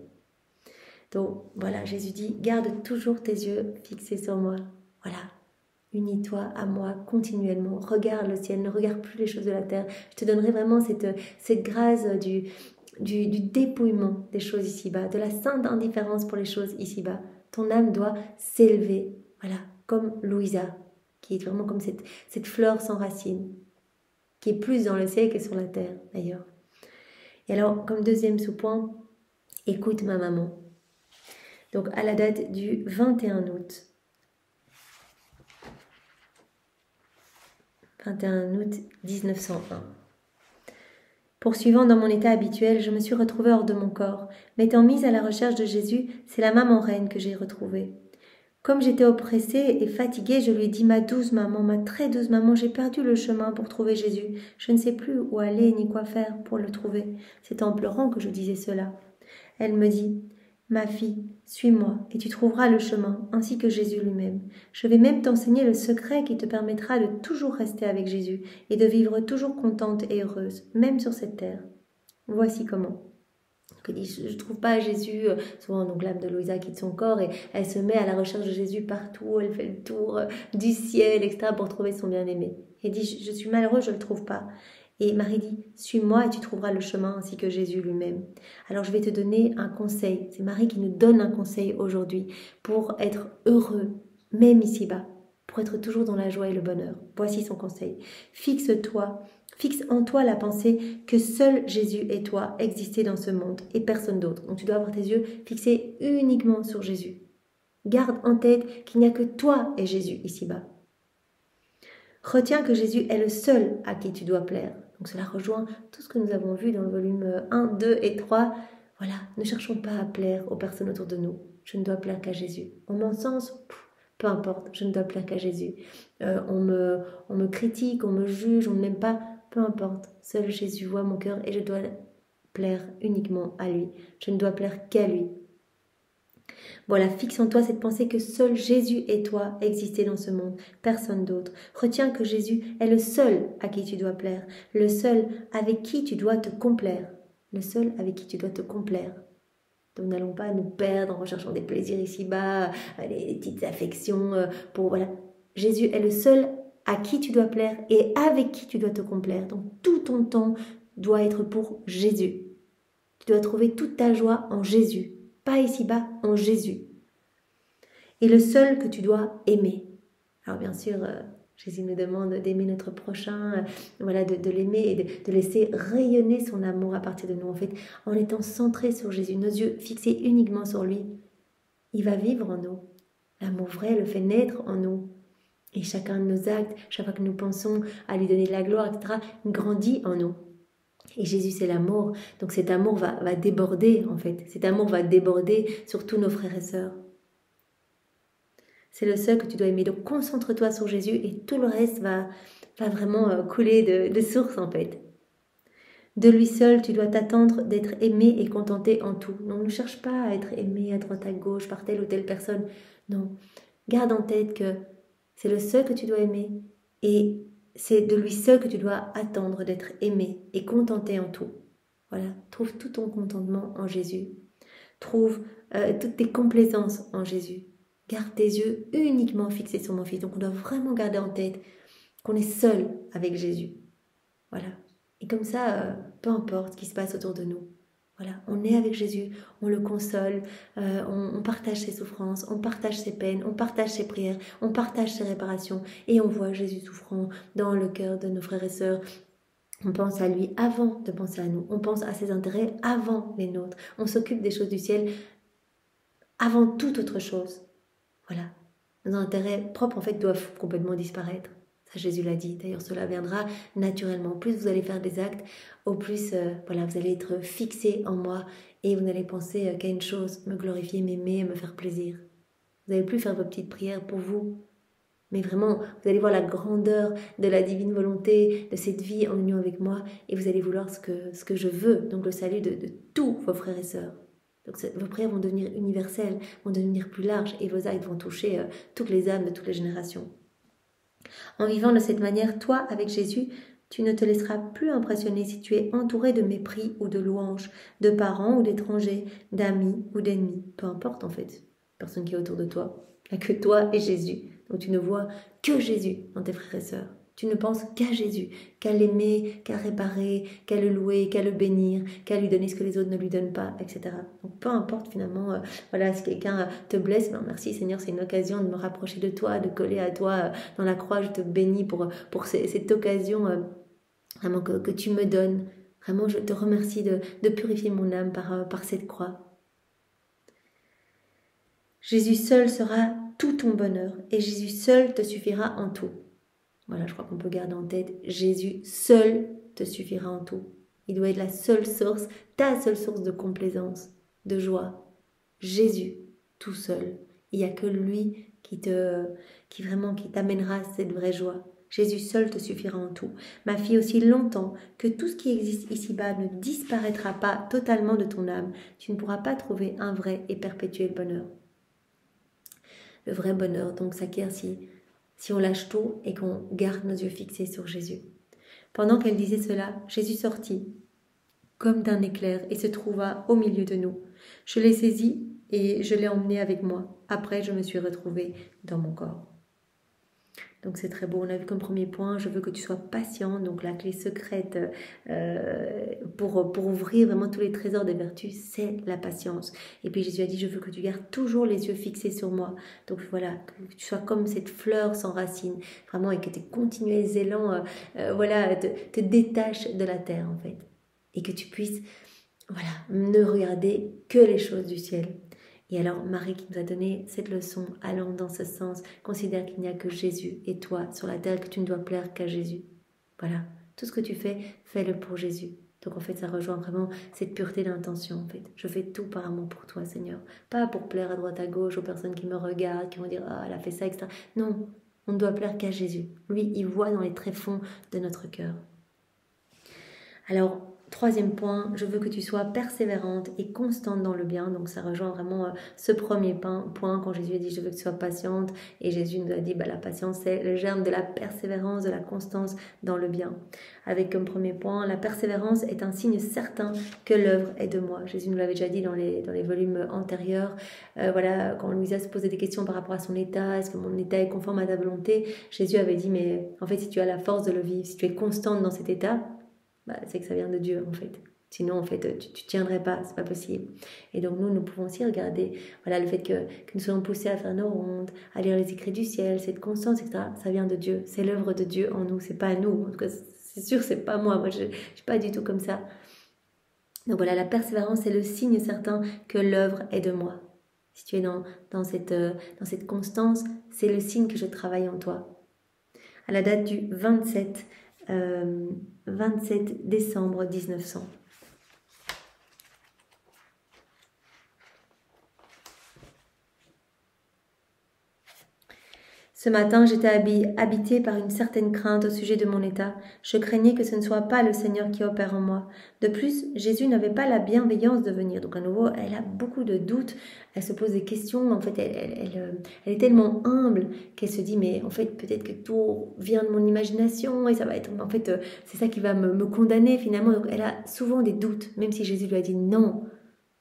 Donc voilà, Jésus dit « Garde toujours tes yeux fixés sur moi. » Voilà. Unis-toi à moi continuellement, regarde le ciel, ne regarde plus les choses de la terre. Je te donnerai vraiment cette grâce du dépouillement des choses ici-bas, de la sainte indifférence pour les choses ici-bas. Ton âme doit s'élever, voilà, comme Louisa, qui est vraiment comme cette fleur sans racines, qui est plus dans le ciel que sur la terre d'ailleurs. Et alors, comme deuxième sous-point, écoute ma maman. Donc à la date du 21 août, 1901. Poursuivant dans mon état habituel, je me suis retrouvée hors de mon corps. M'étant mise à la recherche de Jésus, c'est la maman reine que j'ai retrouvée. Comme j'étais oppressée et fatiguée, je lui ai dit « Ma douce maman, ma très douce maman, j'ai perdu le chemin pour trouver Jésus. Je ne sais plus où aller ni quoi faire pour le trouver. » C'est en pleurant que je disais cela. Elle me dit « Ma fille, suis-moi et tu trouveras le chemin, ainsi que Jésus lui-même. Je vais même t'enseigner le secret qui te permettra de toujours rester avec Jésus et de vivre toujours contente et heureuse, même sur cette terre. Voici comment. » Elle dit, je ne trouve pas Jésus, souvent donc l'âme de Louisa quitte son corps et elle se met à la recherche de Jésus partout, elle fait le tour du ciel, etc. pour trouver son bien-aimé. Elle dit, je suis malheureuse, je ne le trouve pas. Et Marie dit, suis-moi et tu trouveras le chemin ainsi que Jésus lui-même. Alors je vais te donner un conseil. C'est Marie qui nous donne un conseil aujourd'hui pour être heureux, même ici-bas, pour être toujours dans la joie et le bonheur. Voici son conseil. Fixe en toi la pensée que seul Jésus et toi existez dans ce monde et personne d'autre. Donc tu dois avoir tes yeux fixés uniquement sur Jésus. Garde en tête qu'il n'y a que toi et Jésus ici-bas. Retiens que Jésus est le seul à qui tu dois plaire. Donc cela rejoint tout ce que nous avons vu dans le volume 1, 2 et 3. Voilà, ne cherchons pas à plaire aux personnes autour de nous. Je ne dois plaire qu'à Jésus. On m'encense, peu importe, je ne dois plaire qu'à Jésus. On me critique, on me juge, on ne m'aime pas, peu importe. Seul Jésus voit mon cœur et je dois plaire uniquement à lui. Je ne dois plaire qu'à lui. Voilà, fixe en toi cette pensée que seul Jésus et toi existez dans ce monde, personne d'autre. Retiens que Jésus est le seul à qui tu dois plaire, le seul avec qui tu dois te complaire, le seul avec qui tu dois te complaire. Donc n'allons pas nous perdre en recherchant des plaisirs ici-bas, les petites affections voilà. Jésus est le seul à qui tu dois plaire et avec qui tu dois te complaire. Donc tout ton temps doit être pour Jésus. Tu dois trouver toute ta joie en Jésus. Pas ici-bas, en Jésus. Et le seul que tu dois aimer. Alors bien sûr, Jésus nous demande d'aimer notre prochain, voilà, de l'aimer et de laisser rayonner son amour à partir de nous. En fait, en étant centrés sur Jésus, nos yeux fixés uniquement sur lui, il va vivre en nous. L'amour vrai le fait naître en nous. Et chacun de nos actes, chaque fois que nous pensons à lui donner de la gloire, etc., grandit en nous. Et Jésus, c'est l'amour. Donc cet amour va déborder, en fait. Cet amour va déborder sur tous nos frères et sœurs. C'est le seul que tu dois aimer. Donc concentre-toi sur Jésus et tout le reste va vraiment couler de source, en fait. De lui seul, tu dois t'attendre d'être aimé et contenté en tout. Donc ne cherche pas à être aimé à droite à gauche par telle ou telle personne. Non. Garde en tête que C'est le seul que tu dois aimer et c'est de lui seul que tu dois attendre d'être aimé et contenté en tout. Voilà, trouve tout ton contentement en Jésus. Trouve toutes tes complaisances en Jésus. Garde tes yeux uniquement fixés sur mon Fils. Donc on doit vraiment garder en tête qu'on est seul avec Jésus. Voilà. Et comme ça, peu importe ce qui se passe autour de nous. Voilà, on est avec Jésus, on le console, on partage ses souffrances, on partage ses peines, on partage ses prières, on partage ses réparations et on voit Jésus souffrant dans le cœur de nos frères et sœurs. On pense à lui avant de penser à nous, on pense à ses intérêts avant les nôtres, on s'occupe des choses du ciel avant toute autre chose. Voilà, nos intérêts propres en fait doivent complètement disparaître. Ça, Jésus l'a dit. D'ailleurs, cela viendra naturellement. Plus vous allez faire des actes, au plus voilà, vous allez être fixé en moi et vous n'allez penser qu'à une chose, me glorifier, m'aimer, me faire plaisir. Vous n'allez plus faire vos petites prières pour vous. Mais vraiment, vous allez voir la grandeur de la divine volonté, de cette vie en union avec moi et vous allez vouloir ce que je veux, donc le salut de tous vos frères et sœurs. Donc vos prières vont devenir universelles, vont devenir plus larges et vos actes vont toucher toutes les âmes de toutes les générations. En vivant de cette manière, toi, avec Jésus, tu ne te laisseras plus impressionner si tu es entouré de mépris ou de louanges, de parents ou d'étrangers, d'amis ou d'ennemis. Peu importe en fait, personne qui est autour de toi. Il n'y a que toi et Jésus. Donc tu ne vois que Jésus dans tes frères et sœurs. Tu ne penses qu'à Jésus, qu'à l'aimer, qu'à réparer, qu'à le louer, qu'à le bénir, qu'à lui donner ce que les autres ne lui donnent pas, etc. Donc peu importe finalement, voilà, si quelqu'un te blesse, ben merci Seigneur, c'est une occasion de me rapprocher de toi, de coller à toi dans la croix. Je te bénis pour cette occasion vraiment que tu me donnes. Vraiment, je te remercie de purifier mon âme par cette croix. Jésus seul sera tout ton bonheur et Jésus seul te suffira en tout. Voilà, je crois qu'on peut garder en tête, Jésus seul te suffira en tout. Il doit être la seule source, ta seule source de complaisance, de joie. Jésus, tout seul. Il n'y a que lui qui t'amènera cette vraie joie. Jésus seul te suffira en tout. Ma fille, aussi longtemps que tout ce qui existe ici-bas ne disparaîtra pas totalement de ton âme, tu ne pourras pas trouver un vrai et perpétuel bonheur. Le vrai bonheur, donc, s'acquiert si on lâche tout et qu'on garde nos yeux fixés sur Jésus. Pendant qu'elle disait cela, Jésus sortit comme d'un éclair et se trouva au milieu de nous. Je l'ai saisi et je l'ai emmené avec moi. Après, je me suis retrouvée dans mon corps. Donc c'est très beau. On a vu comme premier point, je veux que tu sois patient. Donc la clé secrète pour ouvrir vraiment tous les trésors des vertus, c'est la patience. Et puis Jésus a dit, je veux que tu gardes toujours les yeux fixés sur moi. Donc voilà, que tu sois comme cette fleur sans racines, vraiment, et que tes continuels élans voilà, te détachent de la terre en fait. Et que tu puisses voilà, ne regarder que les choses du ciel. Et alors Marie qui nous a donné cette leçon allant dans ce sens, considère qu'il n'y a que Jésus et toi sur la terre, que tu ne dois plaire qu'à Jésus. Voilà, tout ce que tu fais, fais-le pour Jésus. Donc en fait ça rejoint vraiment cette pureté d'intention en fait. Je fais tout par amour pour toi Seigneur. Pas pour plaire à droite à gauche aux personnes qui me regardent, qui vont dire « Ah, elle a fait ça, etc. » Non, on ne doit plaire qu'à Jésus. Lui, il voit dans les tréfonds de notre cœur. Alors, troisième point, je veux que tu sois persévérante et constante dans le bien. Donc ça rejoint vraiment ce premier point quand Jésus a dit je veux que tu sois patiente. Et Jésus nous a dit la patience c'est le germe de la persévérance, de la constance dans le bien. Avec comme premier point, la persévérance est un signe certain que l'œuvre est de moi. Jésus nous l'avait déjà dit dans les volumes antérieurs. Voilà, quand Louisa se posait des questions par rapport à son état, est-ce que mon état est conforme à ta volonté? Jésus avait dit mais en fait si tu as la force de le vivre, si tu es constante dans cet état, c'est que ça vient de Dieu en fait. Sinon en fait tu tiendrais pas, c'est pas possible. Et donc nous pouvons aussi regarder voilà, le fait que nous soyons poussés à faire nos rondes, à lire les écrits du ciel, cette constance, etc. Ça vient de Dieu, c'est l'œuvre de Dieu en nous, c'est pas nous. En tout cas c'est sûr c'est pas moi je suis pas du tout comme ça. Donc voilà, la persévérance c'est le signe certain que l'œuvre est de moi. Si tu es dans cette constance, c'est le signe que je travaille en toi. À la date du 27 décembre 1900. Ce matin, j'étais habitée par une certaine crainte au sujet de mon état. Je craignais que ce ne soit pas le Seigneur qui opère en moi. De plus, Jésus n'avait pas la bienveillance de venir. Donc à nouveau, elle a beaucoup de doutes, elle se pose des questions. En fait, elle est tellement humble qu'elle se dit, mais en fait, peut-être que tout vient de mon imagination et ça va être... En fait, c'est ça qui va me condamner finalement. Donc elle a souvent des doutes, même si Jésus lui a dit non.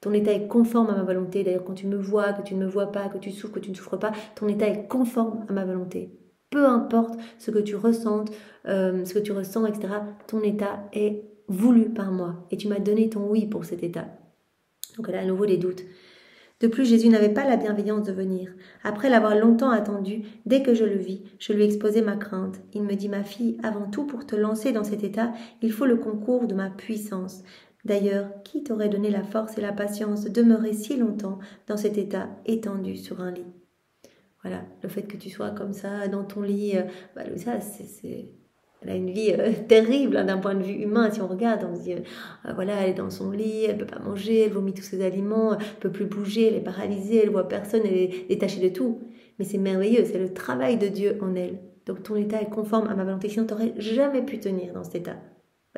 Ton état est conforme à ma volonté. D'ailleurs, quand tu me vois, que tu ne me vois pas, que tu souffres, que tu ne souffres pas, ton état est conforme à ma volonté. Peu importe ce que tu ressentes, etc., ton état est voulu par moi. Et tu m'as donné ton oui pour cet état. Donc elle a à nouveau des doutes. De plus, Jésus n'avait pas la bienveillance de venir. Après l'avoir longtemps attendu, dès que je le vis, je lui exposai ma crainte. Il me dit, ma fille, avant tout, pour te lancer dans cet état, il faut le concours de ma puissance. D'ailleurs, qui t'aurait donné la force et la patience de demeurer si longtemps dans cet état étendu sur un lit? Voilà, le fait que tu sois comme ça dans ton lit, ça, elle a une vie terrible d'un point de vue humain. Si on regarde, on se dit, voilà, elle est dans son lit, elle ne peut pas manger, elle vomit tous ses aliments, elle ne peut plus bouger, elle est paralysée, elle ne voit personne, elle est détachée de tout. Mais c'est merveilleux, c'est le travail de Dieu en elle. Donc ton état est conforme à ma volonté, sinon tu n'aurais jamais pu tenir dans cet état.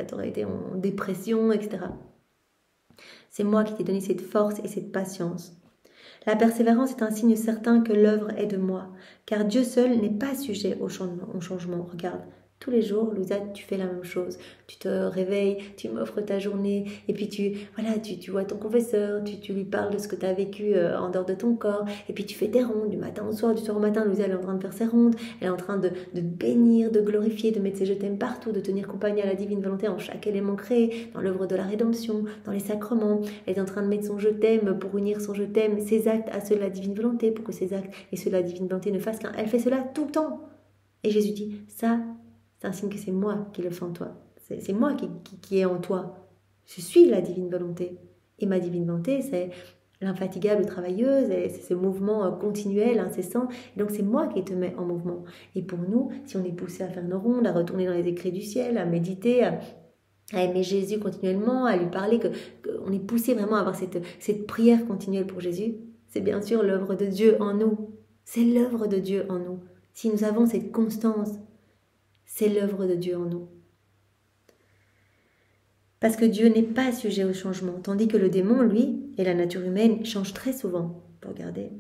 Tu aurais été en dépression, etc. C'est moi qui t'ai donné cette force et cette patience. La persévérance est un signe certain que l'œuvre est de moi, car Dieu seul n'est pas sujet au changement. Regarde, tous les jours, Louisa, tu fais la même chose. Tu te réveilles, tu m'offres ta journée, et puis tu vois ton confesseur, tu lui parles de ce que tu as vécu en dehors de ton corps, et puis tu fais tes rondes du matin au soir, du soir au matin. Louisa, elle est en train de faire ses rondes, elle est en train de bénir, de glorifier, de mettre ses je t'aime partout, de tenir compagnie à la divine volonté en chaque élément créé, dans l'œuvre de la rédemption, dans les sacrements. Elle est en train de mettre son je t'aime pour unir son je t'aime, ses actes à ceux de la divine volonté, pour que ses actes et ceux de la divine volonté ne fassent qu'un. Elle fait cela tout le temps. Et Jésus dit, ça, c'est un signe que c'est moi qui le fais en toi. C'est moi qui est en toi. Je suis la divine volonté. Et ma divine volonté, c'est l'infatigable travailleuse, c'est ce mouvement continuel, incessant. Et donc c'est moi qui te mets en mouvement. Et pour nous, si on est poussé à faire nos rondes, à retourner dans les écrits du ciel, à méditer, à aimer Jésus continuellement, à lui parler, qu'on est poussé vraiment à avoir cette prière continuelle pour Jésus, c'est bien sûr l'œuvre de Dieu en nous. C'est l'œuvre de Dieu en nous. Si nous avons cette constance, c'est l'œuvre de Dieu en nous. Parce que Dieu n'est pas sujet au changement, tandis que le démon, lui, et la nature humaine changent très souvent. Regardez.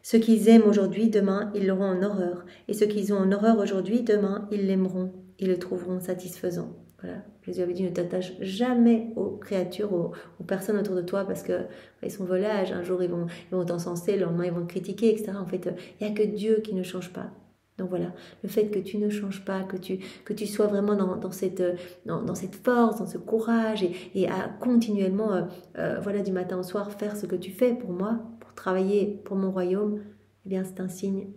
Ce qu'ils aiment aujourd'hui, demain, ils l'auront en horreur. Et ce qu'ils ont en horreur aujourd'hui, demain, ils l'aimeront. Ils le trouveront satisfaisant. Voilà. Jésus avait dit, ne t'attache jamais aux créatures, aux personnes autour de toi, parce qu'ils sont volages. Un jour, ils vont t'encenser, le lendemain, ils vont te critiquer, etc. En fait, il n'y a que Dieu qui ne change pas. Donc voilà, le fait que tu ne changes pas, que tu sois vraiment dans cette force, dans ce courage et à continuellement, du matin au soir, faire ce que tu fais pour moi, pour travailler pour mon royaume, eh bien c'est un signe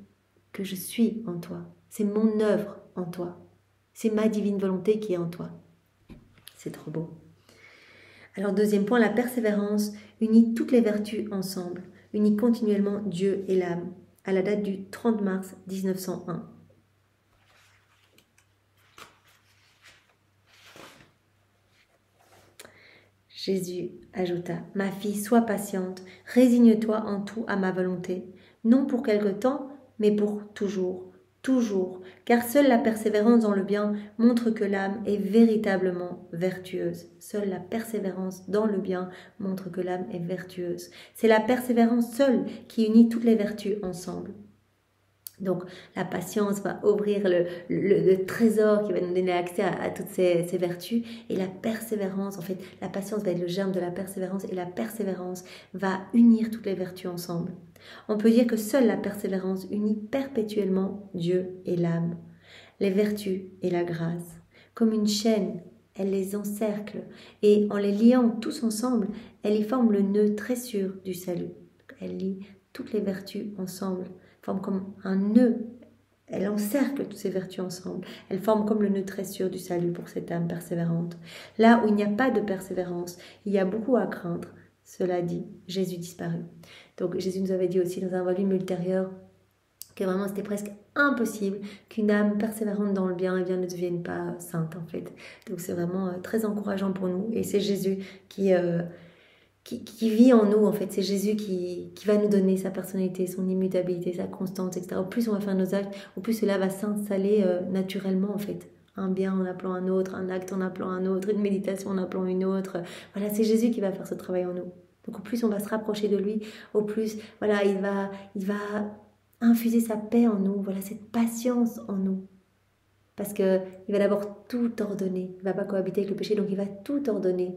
que je suis en toi. C'est mon œuvre en toi. C'est ma divine volonté qui est en toi. C'est trop beau. Alors deuxième point, la persévérance unit toutes les vertus ensemble, unit continuellement Dieu et l'âme. À la date du 30 mars 1901. Jésus ajouta, « Ma fille, sois patiente, résigne-toi en tout à ma volonté, non pour quelque temps, mais pour toujours, toujours, car seule la persévérance dans le bien montre que l'âme est véritablement vertueuse. Seule la persévérance dans le bien montre que l'âme est vertueuse. C'est la persévérance seule qui unit toutes les vertus ensemble. » Donc la patience va ouvrir le trésor qui va nous donner accès à toutes ces vertus, et la persévérance, en fait, la patience va être le germe de la persévérance, et la persévérance va unir toutes les vertus ensemble. On peut dire que seule la persévérance unit perpétuellement Dieu et l'âme, les vertus et la grâce. Comme une chaîne, elle les encercle, et en les liant tous ensemble, elle y forme le nœud très sûr du salut. Elle lie toutes les vertus ensemble, forme comme un nœud, elle encercle toutes ces vertus ensemble, elle forme comme le nœud très sûr du salut pour cette âme persévérante. Là où il n'y a pas de persévérance, il y a beaucoup à craindre. Cela dit, Jésus disparut. Donc Jésus nous avait dit aussi dans un volume ultérieur que vraiment c'était presque impossible qu'une âme persévérante dans le bien, eh bien, ne devienne pas sainte en fait. Donc c'est vraiment très encourageant pour nous, et c'est Jésus qui qui vit en nous, en fait. C'est Jésus qui va nous donner sa personnalité, son immutabilité, sa constance, etc. Au plus on va faire nos actes, au plus cela va s'installer naturellement, en fait. Un bien en appelant un autre, un acte en appelant un autre, une méditation en appelant une autre. Voilà, c'est Jésus qui va faire ce travail en nous. Donc au plus on va se rapprocher de lui, au plus voilà, il va infuser sa paix en nous, voilà, cette patience en nous. Parce qu'il va d'abord tout ordonner. Il ne va pas cohabiter avec le péché, donc il va tout ordonner.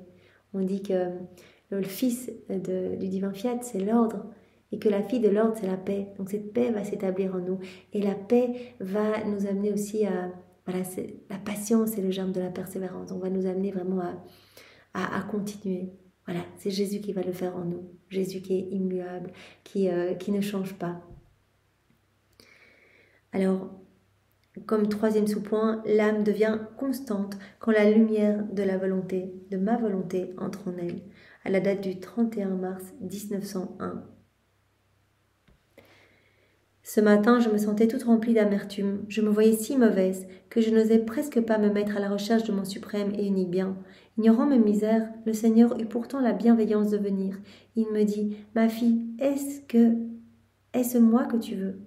On dit que le fils du divin fiat, c'est l'ordre, et que la fille de l'ordre, c'est la paix. Donc cette paix va s'établir en nous. Et la paix va nous amener aussi à... Voilà, la patience et le germe de la persévérance. On va nous amener vraiment à continuer. Voilà, c'est Jésus qui va le faire en nous. Jésus qui est immuable, qui ne change pas. Alors, comme troisième sous-point, l'âme devient constante quand la lumière de la volonté, de ma volonté, entre en elle, à la date du 31 mars 1901. Ce matin, je me sentais toute remplie d'amertume, je me voyais si mauvaise que je n'osais presque pas me mettre à la recherche de mon suprême et unique bien. Ignorant mes misères, le Seigneur eut pourtant la bienveillance de venir. Il me dit « Ma fille, est-ce moi que tu veux ?»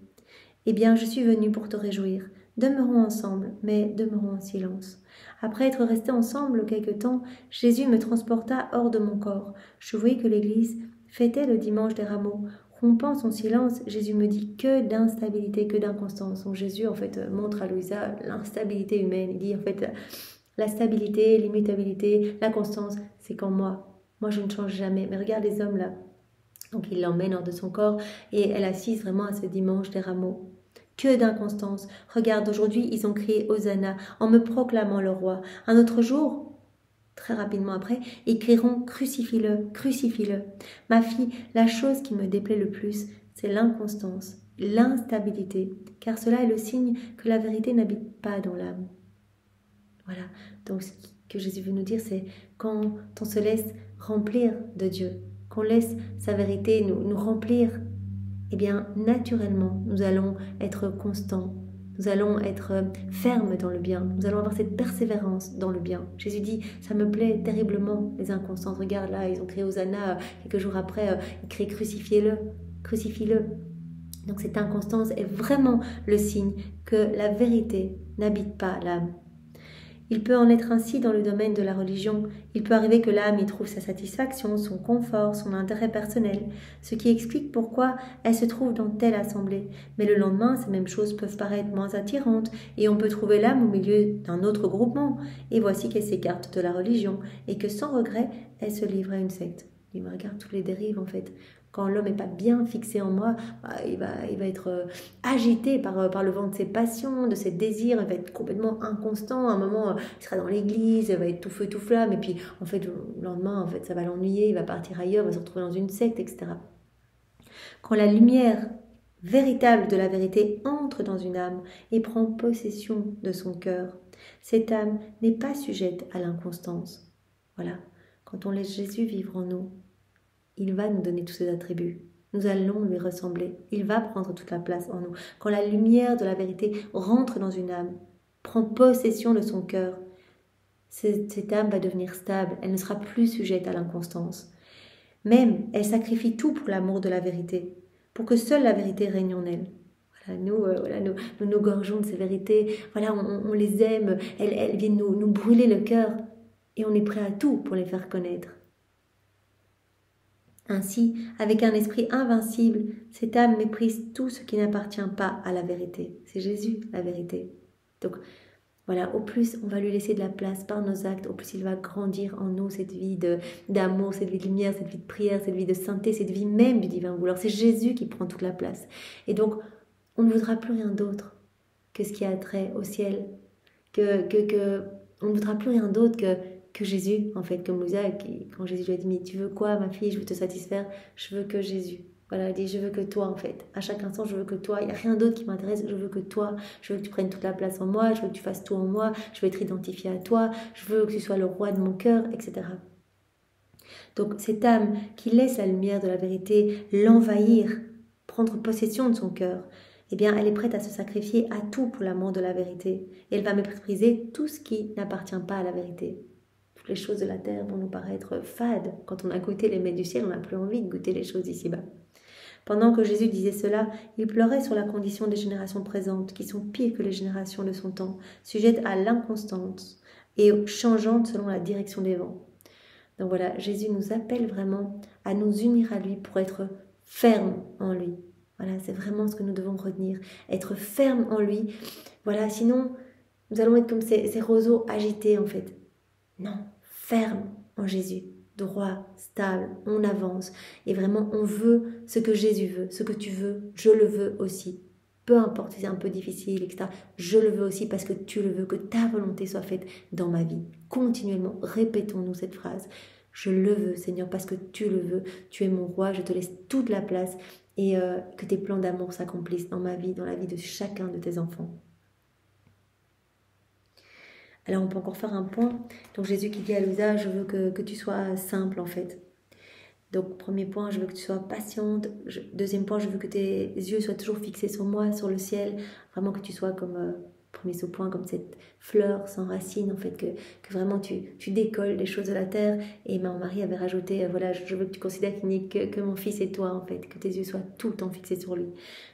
Eh bien, je suis venue pour te réjouir. Demeurons ensemble, mais demeurons en silence. Après être restés ensemble quelque temps, Jésus me transporta hors de mon corps. Je voyais que l'Église fêtait le dimanche des rameaux. Rompant son silence, Jésus me dit que d'instabilité, que d'inconstance. Donc Jésus, en fait, montre à Louisa l'instabilité humaine. Il dit, en fait, la stabilité, l'immutabilité, la constance, c'est qu'en moi. Moi, je ne change jamais. Mais regarde les hommes là. Donc il l'emmène hors de son corps et elle assiste vraiment à ce dimanche des rameaux. Que d'inconstance. Regarde, aujourd'hui, ils ont crié Hosanna en me proclamant le roi. Un autre jour, très rapidement après, ils crieront Crucifie-le, crucifie-le. Ma fille, la chose qui me déplaît le plus, c'est l'inconstance, l'instabilité, car cela est le signe que la vérité n'habite pas dans l'âme. Voilà. Donc, ce que Jésus veut nous dire, c'est quand on se laisse remplir de Dieu, qu'on laisse sa vérité nous remplir, eh bien, naturellement, nous allons être constants, nous allons être fermes dans le bien, nous allons avoir cette persévérance dans le bien. Jésus dit, ça me plaît terriblement, les inconstances. Regarde là, ils ont crié Hosanna, quelques jours après, ils crient crucifie-le, crucifie-le. Donc cette inconstance est vraiment le signe que la vérité n'habite pas l'âme. Il peut en être ainsi dans le domaine de la religion. Il peut arriver que l'âme y trouve sa satisfaction, son confort, son intérêt personnel, ce qui explique pourquoi elle se trouve dans telle assemblée. Mais le lendemain, ces mêmes choses peuvent paraître moins attirantes et on peut trouver l'âme au milieu d'un autre groupement. Et voici qu'elle s'écarte de la religion et que sans regret, elle se livre à une secte. Il me regarde toutes les dérives en fait. Quand l'homme n'est pas bien fixé en moi, il va être agité par le vent de ses passions, de ses désirs, il va être complètement inconstant. À un moment, il sera dans l'église, il va être tout feu, tout flamme, et puis en fait, le lendemain, en fait, ça va l'ennuyer, il va partir ailleurs, il va se retrouver dans une secte, etc. Quand la lumière véritable de la vérité entre dans une âme et prend possession de son cœur, cette âme n'est pas sujette à l'inconstance. Voilà, quand on laisse Jésus vivre en nous, il va nous donner tous ses attributs. Nous allons lui ressembler. Il va prendre toute la place en nous. Quand la lumière de la vérité rentre dans une âme, prend possession de son cœur, cette âme va devenir stable. Elle ne sera plus sujette à l'inconstance. Même, elle sacrifie tout pour l'amour de la vérité, pour que seule la vérité règne en elle. Voilà, nous nous gorgeons de ces vérités. Voilà, on les aime. Elles viennent nous brûler le cœur. Et on est prêt à tout pour les faire connaître. Ainsi, avec un esprit invincible, cette âme méprise tout ce qui n'appartient pas à la vérité. C'est Jésus, la vérité. Donc, voilà, au plus on va lui laisser de la place par nos actes, au plus il va grandir en nous cette vie d'amour, cette vie de lumière, cette vie de prière, cette vie de sainteté, cette vie même du divin vouloir. C'est Jésus qui prend toute la place. Et donc, on ne voudra plus rien d'autre que ce qui a trait au ciel, on ne voudra plus rien d'autre que Jésus, en fait, comme Louisa, quand Jésus lui a dit « Mais tu veux quoi, ma fille? Je veux te satisfaire. Je veux que Jésus. » Voilà, elle dit « Je veux que toi, en fait. À chaque instant, je veux que toi. Il n'y a rien d'autre qui m'intéresse. Je veux que toi. Je veux que tu prennes toute la place en moi. Je veux que tu fasses tout en moi. Je veux être identifiée à toi. Je veux que tu sois le roi de mon cœur, etc. » Donc, cette âme qui laisse la lumière de la vérité l'envahir, prendre possession de son cœur, eh bien, elle est prête à se sacrifier à tout pour l'amour de la vérité. Et elle va mépriser tout ce qui n'appartient pas à la vérité. les choses de la terre vont nous paraître fades. Quand on a goûté les mets du ciel, on n'a plus envie de goûter les choses ici-bas. Pendant que Jésus disait cela, il pleurait sur la condition des générations présentes, qui sont pires que les générations de son temps, sujettes à l'inconstance et changeantes selon la direction des vents. Donc voilà, Jésus nous appelle vraiment à nous unir à lui pour être fermes en lui. Voilà, c'est vraiment ce que nous devons retenir, être fermes en lui. Voilà, sinon nous allons être comme ces roseaux agités en fait. Non, ferme en Jésus. Droit, stable, on avance et vraiment on veut ce que Jésus veut, ce que tu veux, je le veux aussi. Peu importe si c'est un peu difficile, etc. Je le veux aussi parce que tu le veux, que ta volonté soit faite dans ma vie. Continuellement, répétons-nous cette phrase. Je le veux, Seigneur, parce que tu le veux. Tu es mon roi, je te laisse toute la place et que tes plans d'amour s'accomplissent dans ma vie, dans la vie de chacun de tes enfants. Alors on peut encore faire un point. Donc Jésus qui dit à Louisa, je veux que tu sois simple en fait. Donc premier point, je veux que tu sois patiente. Deuxième point, je veux que tes yeux soient toujours fixés sur moi, sur le ciel. Vraiment que tu sois comme, premier sous-point, comme cette fleur sans racines en fait. Que vraiment tu décolles des choses de la terre. Et mon mari avait rajouté, voilà, je veux que tu considères qu'il n'y ait que mon fils et toi en fait. Que tes yeux soient tout le temps fixés sur lui.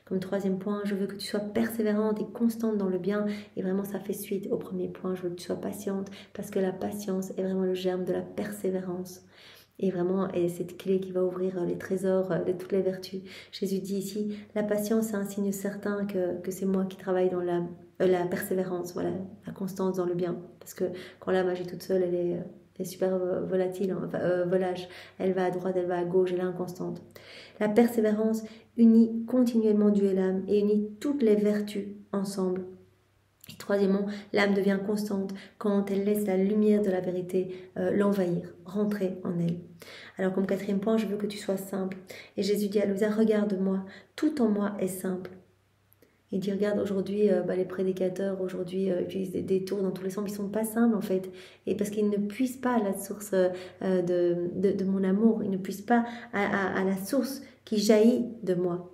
Comme troisième point, je veux que tu sois persévérante et constante dans le bien. Et vraiment, ça fait suite au premier point. Je veux que tu sois patiente parce que la patience est vraiment le germe de la persévérance. Et vraiment, et cette clé qui va ouvrir les trésors de toutes les vertus. Jésus dit ici, la patience est un signe certain que c'est moi qui travaille dans la persévérance, voilà, la constance dans le bien. Parce que quand l'âme agit toute seule, elle est super volatile, volage. Elle va à droite, elle va à gauche, elle est inconstante. La persévérance unit continuellement Dieu et l'âme et unit toutes les vertus ensemble. Et troisièmement, l'âme devient constante quand elle laisse la lumière de la vérité l'envahir, rentrer en elle. Alors comme quatrième point, je veux que tu sois simple. Et Jésus dit à Louisa, regarde-moi, tout en moi est simple. Il dit, regarde, aujourd'hui, les prédicateurs, aujourd'hui, utilisent des tours dans tous les sens, ils ne sont pas simples en fait. Et parce qu'ils ne puissent pas à la source de mon amour, ils ne puissent pas à la source qui jaillit de moi.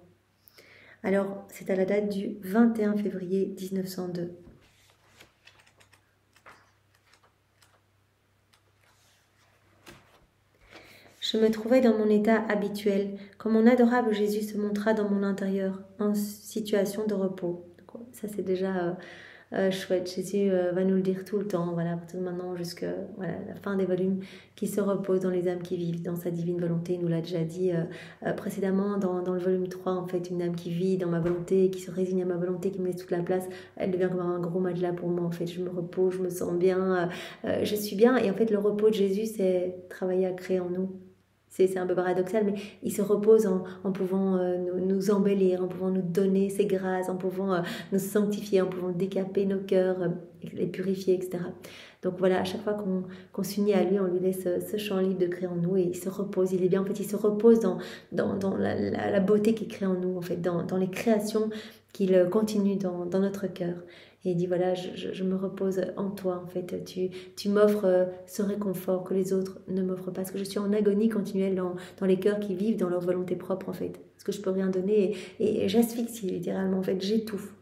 Alors, c'est à la date du 21 février 1902. Je me trouvais dans mon état habituel, quand mon adorable Jésus se montra dans mon intérieur, en situation de repos. Ça, c'est déjà chouette. Jésus va nous le dire tout le temps, voilà, à partir de maintenant jusqu'à la fin des volumes, qui se repose dans les âmes qui vivent, dans sa divine volonté. Il nous l'a déjà dit précédemment dans le volume 3, en fait, une âme qui vit dans ma volonté, qui se résigne à ma volonté, qui me laisse toute la place, elle devient comme un gros matelas pour moi, en fait. Je me repose, je me sens bien, je suis bien. Et en fait, le repos de Jésus, c'est travailler à créer en nous. C'est un peu paradoxal, mais il se repose en pouvant nous embellir, en pouvant nous donner ses grâces, en pouvant nous sanctifier, en pouvant décaper nos cœurs, les purifier, etc. Donc voilà, à chaque fois qu'on s'unit à lui, on lui laisse ce champ libre de créer en nous et il se repose, il est bien. En fait, il se repose dans la beauté qu'il crée en nous, en fait, dans les créations qu'il continue dans notre cœur. Et il dit, voilà, je me repose en toi, en fait. Tu m'offres ce réconfort que les autres ne m'offrent pas. Parce que je suis en agonie continuelle dans les cœurs qui vivent dans leur volonté propre, en fait. Parce que je peux rien donner et j'asphyxie, littéralement. En fait, j'étouffe.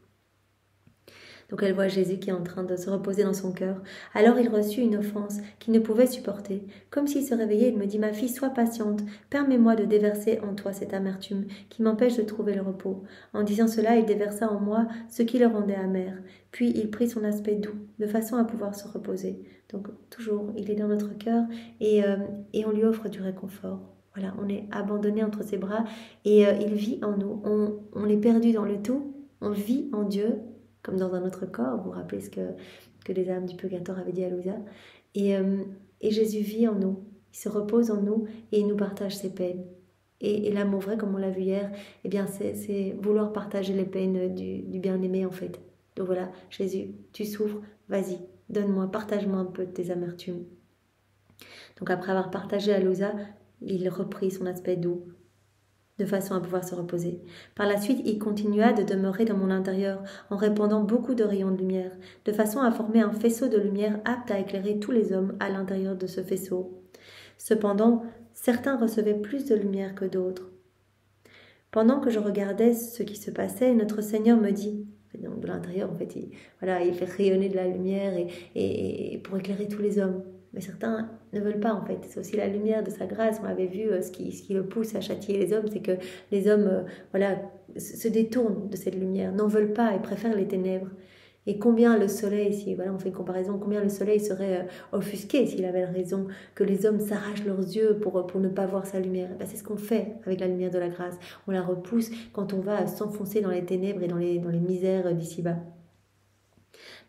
Donc elle voit Jésus qui est en train de se reposer dans son cœur. Alors il reçut une offense qu'il ne pouvait supporter. Comme s'il se réveillait, il me dit, ma fille, sois patiente. Permets-moi de déverser en toi cette amertume qui m'empêche de trouver le repos. En disant cela, il déversa en moi ce qui le rendait amer. Puis il prit son aspect doux, de façon à pouvoir se reposer. Donc toujours, il est dans notre cœur et on lui offre du réconfort. Voilà, on est abandonné entre ses bras et il vit en nous. On est perdu dans le tout, on vit en Dieu, comme dans un autre corps. Vous vous rappelez ce que les âmes du purgatoire avaient dit à Louisa. Et Jésus vit en nous, il se repose en nous et il nous partage ses peines. Et l'amour vrai, comme on l'a vu hier, eh bien c'est vouloir partager les peines du bien-aimé en fait. Donc voilà, Jésus, tu souffres, vas-y, donne-moi, partage-moi un peu de tes amertumes. Donc après avoir partagé à Louisa, il reprit son aspect doux, de façon à pouvoir se reposer. Par la suite, il continua de demeurer dans mon intérieur en répandant beaucoup de rayons de lumière, de façon à former un faisceau de lumière apte à éclairer tous les hommes à l'intérieur de ce faisceau. Cependant, certains recevaient plus de lumière que d'autres. Pendant que je regardais ce qui se passait, notre Seigneur me dit, donc de l'intérieur, en fait, il fait rayonner de la lumière et pour éclairer tous les hommes. Mais certains ne veulent pas en fait. C'est aussi la lumière de sa grâce. On avait vu ce qui le pousse à châtier les hommes, c'est que les hommes se détournent de cette lumière, n'en veulent pas et préfèrent les ténèbres. Et combien le soleil, si voilà, on fait une comparaison, combien le soleil serait offusqué s'il avait raison, que les hommes s'arrachent leurs yeux pour ne pas voir sa lumière. C'est ce qu'on fait avec la lumière de la grâce. On la repousse quand on va s'enfoncer dans les ténèbres et dans les misères d'ici-bas.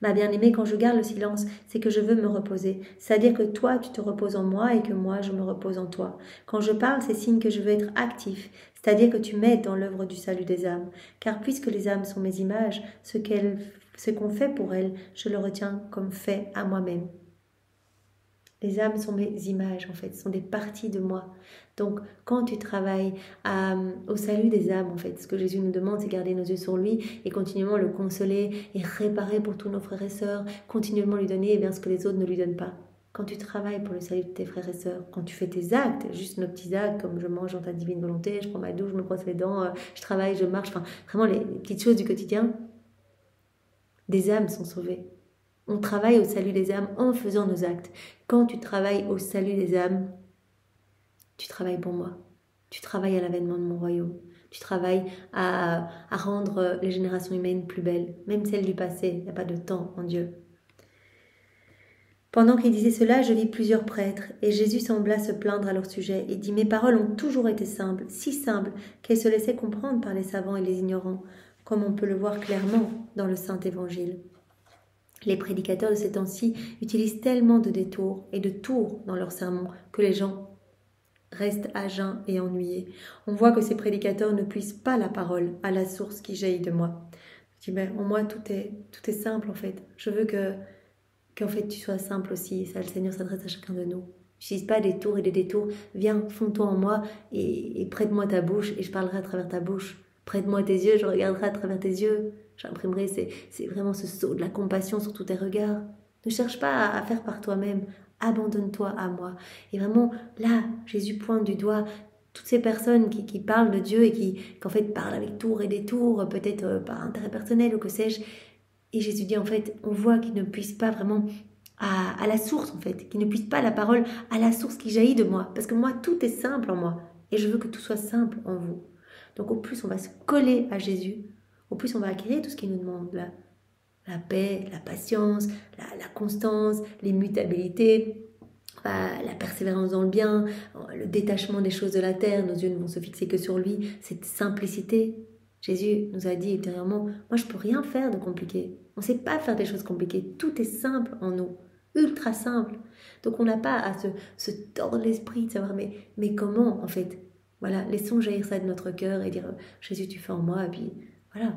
Ma bien-aimée, quand je garde le silence, c'est que je veux me reposer. C'est-à-dire que toi, tu te reposes en moi et que moi, je me repose en toi. Quand je parle, c'est signe que je veux être actif. C'est-à-dire que tu m'aides dans l'œuvre du salut des âmes. Car puisque les âmes sont mes images, ce qu'on fait pour elles, je le retiens comme fait à moi-même. Les âmes sont mes images, en fait, sont des parties de moi. Donc, quand tu travailles au salut des âmes, en fait, ce que Jésus nous demande, c'est garder nos yeux sur lui et continuellement le consoler et réparer pour tous nos frères et sœurs, continuellement lui donner ce que les autres ne lui donnent pas. Quand tu travailles pour le salut de tes frères et sœurs, quand tu fais tes actes, juste nos petits actes, comme je mange dans ta divine volonté, je prends ma douche, je me brosse les dents, je travaille, je marche, enfin, vraiment les petites choses du quotidien, des âmes sont sauvées. On travaille au salut des âmes en faisant nos actes. Quand tu travailles au salut des âmes, tu travailles pour moi. Tu travailles à l'avènement de mon royaume. Tu travailles à rendre les générations humaines plus belles, même celles du passé. Il n'y a pas de temps en Dieu. Pendant qu'il disait cela, je vis plusieurs prêtres, et Jésus sembla se plaindre à leur sujet, et dit « Mes paroles ont toujours été simples, si simples, qu'elles se laissaient comprendre par les savants et les ignorants, comme on peut le voir clairement dans le Saint Évangile. » Les prédicateurs de ces temps-ci utilisent tellement de détours et de tours dans leurs sermons que les gens restent à jeun et ennuyés. On voit que ces prédicateurs ne puisent pas la parole à la source qui jaillit de moi. Je dis, en moi, tout est simple en fait. Je veux qu'en fait tu sois simple aussi. Ça, le Seigneur s'adresse à chacun de nous. J'utilise pas des tours et des détours. Viens, fonds-toi en moi et prête-moi ta bouche et je parlerai à travers ta bouche. Prête-moi tes yeux, je regarderai à travers tes yeux. J'imprimerai, c'est vraiment ce sceau de la compassion sur tous tes regards. Ne cherche pas à faire par toi-même. Abandonne-toi à moi. Et vraiment, là, Jésus pointe du doigt toutes ces personnes qui parlent de Dieu et qui en fait parlent avec tours et détours, peut-être par intérêt personnel ou que sais-je. Et Jésus dit en fait, on voit qu'ils ne puissent pas vraiment à la source en fait, qu'ils ne puissent pas la parole à la source qui jaillit de moi. Parce que moi, tout est simple en moi. Et je veux que tout soit simple en vous. Donc au plus on va se coller à Jésus, au plus on va acquérir tout ce qu'il nous demande, la paix, la patience, la constance, l'immutabilité, la persévérance dans le bien, le détachement des choses de la terre, nos yeux ne vont se fixer que sur lui, cette simplicité. Jésus nous a dit intérieurement, moi je ne peux rien faire de compliqué, on ne sait pas faire des choses compliquées, tout est simple en nous, ultra simple. Donc on n'a pas à se tordre l'esprit de savoir mais comment en fait. Voilà, laissons jaillir ça de notre cœur et dire Jésus tu fais en moi et puis voilà.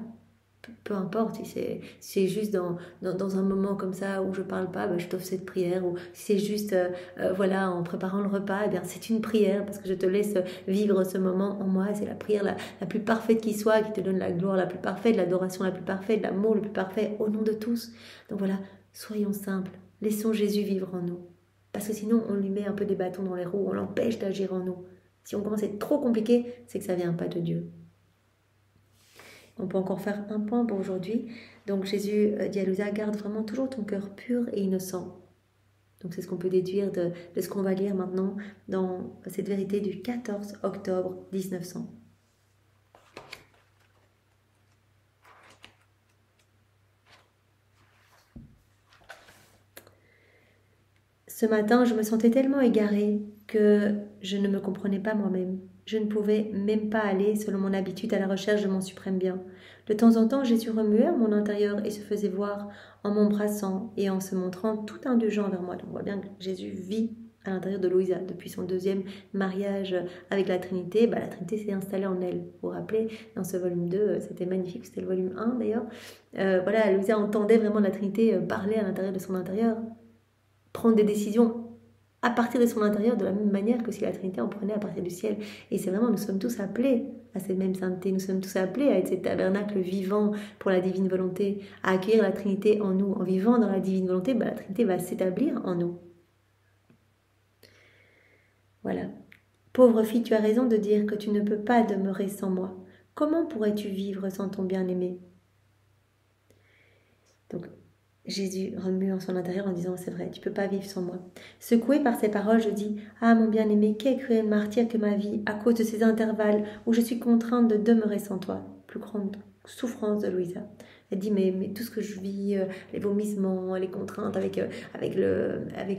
Peu importe si c'est juste dans un moment comme ça où je parle pas, je t'offre cette prière, ou si c'est juste en préparant le repas, c'est une prière parce que je te laisse vivre ce moment en moi. C'est la prière la plus parfaite qui soit, qui te donne la gloire la plus parfaite, l'adoration la plus parfaite, l'amour le plus parfait au nom de tous. Donc voilà, soyons simples, laissons Jésus vivre en nous, parce que sinon on lui met un peu des bâtons dans les roues, on l'empêche d'agir en nous. Si on commence à être trop compliqué, c'est que ça vient pas de Dieu. On peut encore faire un point pour aujourd'hui. Donc Jésus dit à Louisa, garde vraiment toujours ton cœur pur et innocent. Donc c'est ce qu'on peut déduire de ce qu'on va lire maintenant dans cette vérité du 14 octobre 1900. Ce matin, je me sentais tellement égarée que je ne me comprenais pas moi-même. Je ne pouvais même pas aller, selon mon habitude, à la recherche de mon suprême bien. De temps en temps, Jésus remuait mon intérieur et se faisait voir en m'embrassant et en se montrant tout indulgent vers moi. Donc on voit bien que Jésus vit à l'intérieur de Louisa. Depuis son deuxième mariage avec la Trinité, la Trinité s'est installée en elle. Vous vous rappelez, dans ce volume 2, c'était magnifique, c'était le volume 1 d'ailleurs. Louisa entendait vraiment la Trinité parler à l'intérieur de son intérieur, prendre des décisions à partir de son intérieur, de la même manière que si la Trinité en prenait à partir du ciel. Et c'est vraiment, nous sommes tous appelés à cette même sainteté, nous sommes tous appelés à être ces tabernacles vivants pour la divine volonté, à accueillir la Trinité en nous. En vivant dans la divine volonté, la Trinité va s'établir en nous. Voilà. Pauvre fille, tu as raison de dire que tu ne peux pas demeurer sans moi. Comment pourrais-tu vivre sans ton bien-aimé ? Donc, Jésus remue en son intérieur en disant, c'est vrai, tu peux pas vivre sans moi. Secoué par ces paroles, je dis, ah mon bien-aimé, quel cruel martyr que ma vie, à cause de ces intervalles où je suis contrainte de demeurer sans toi. Plus grande souffrance de Louisa. Elle dit, mais tout ce que je vis, les vomissements, les contraintes avec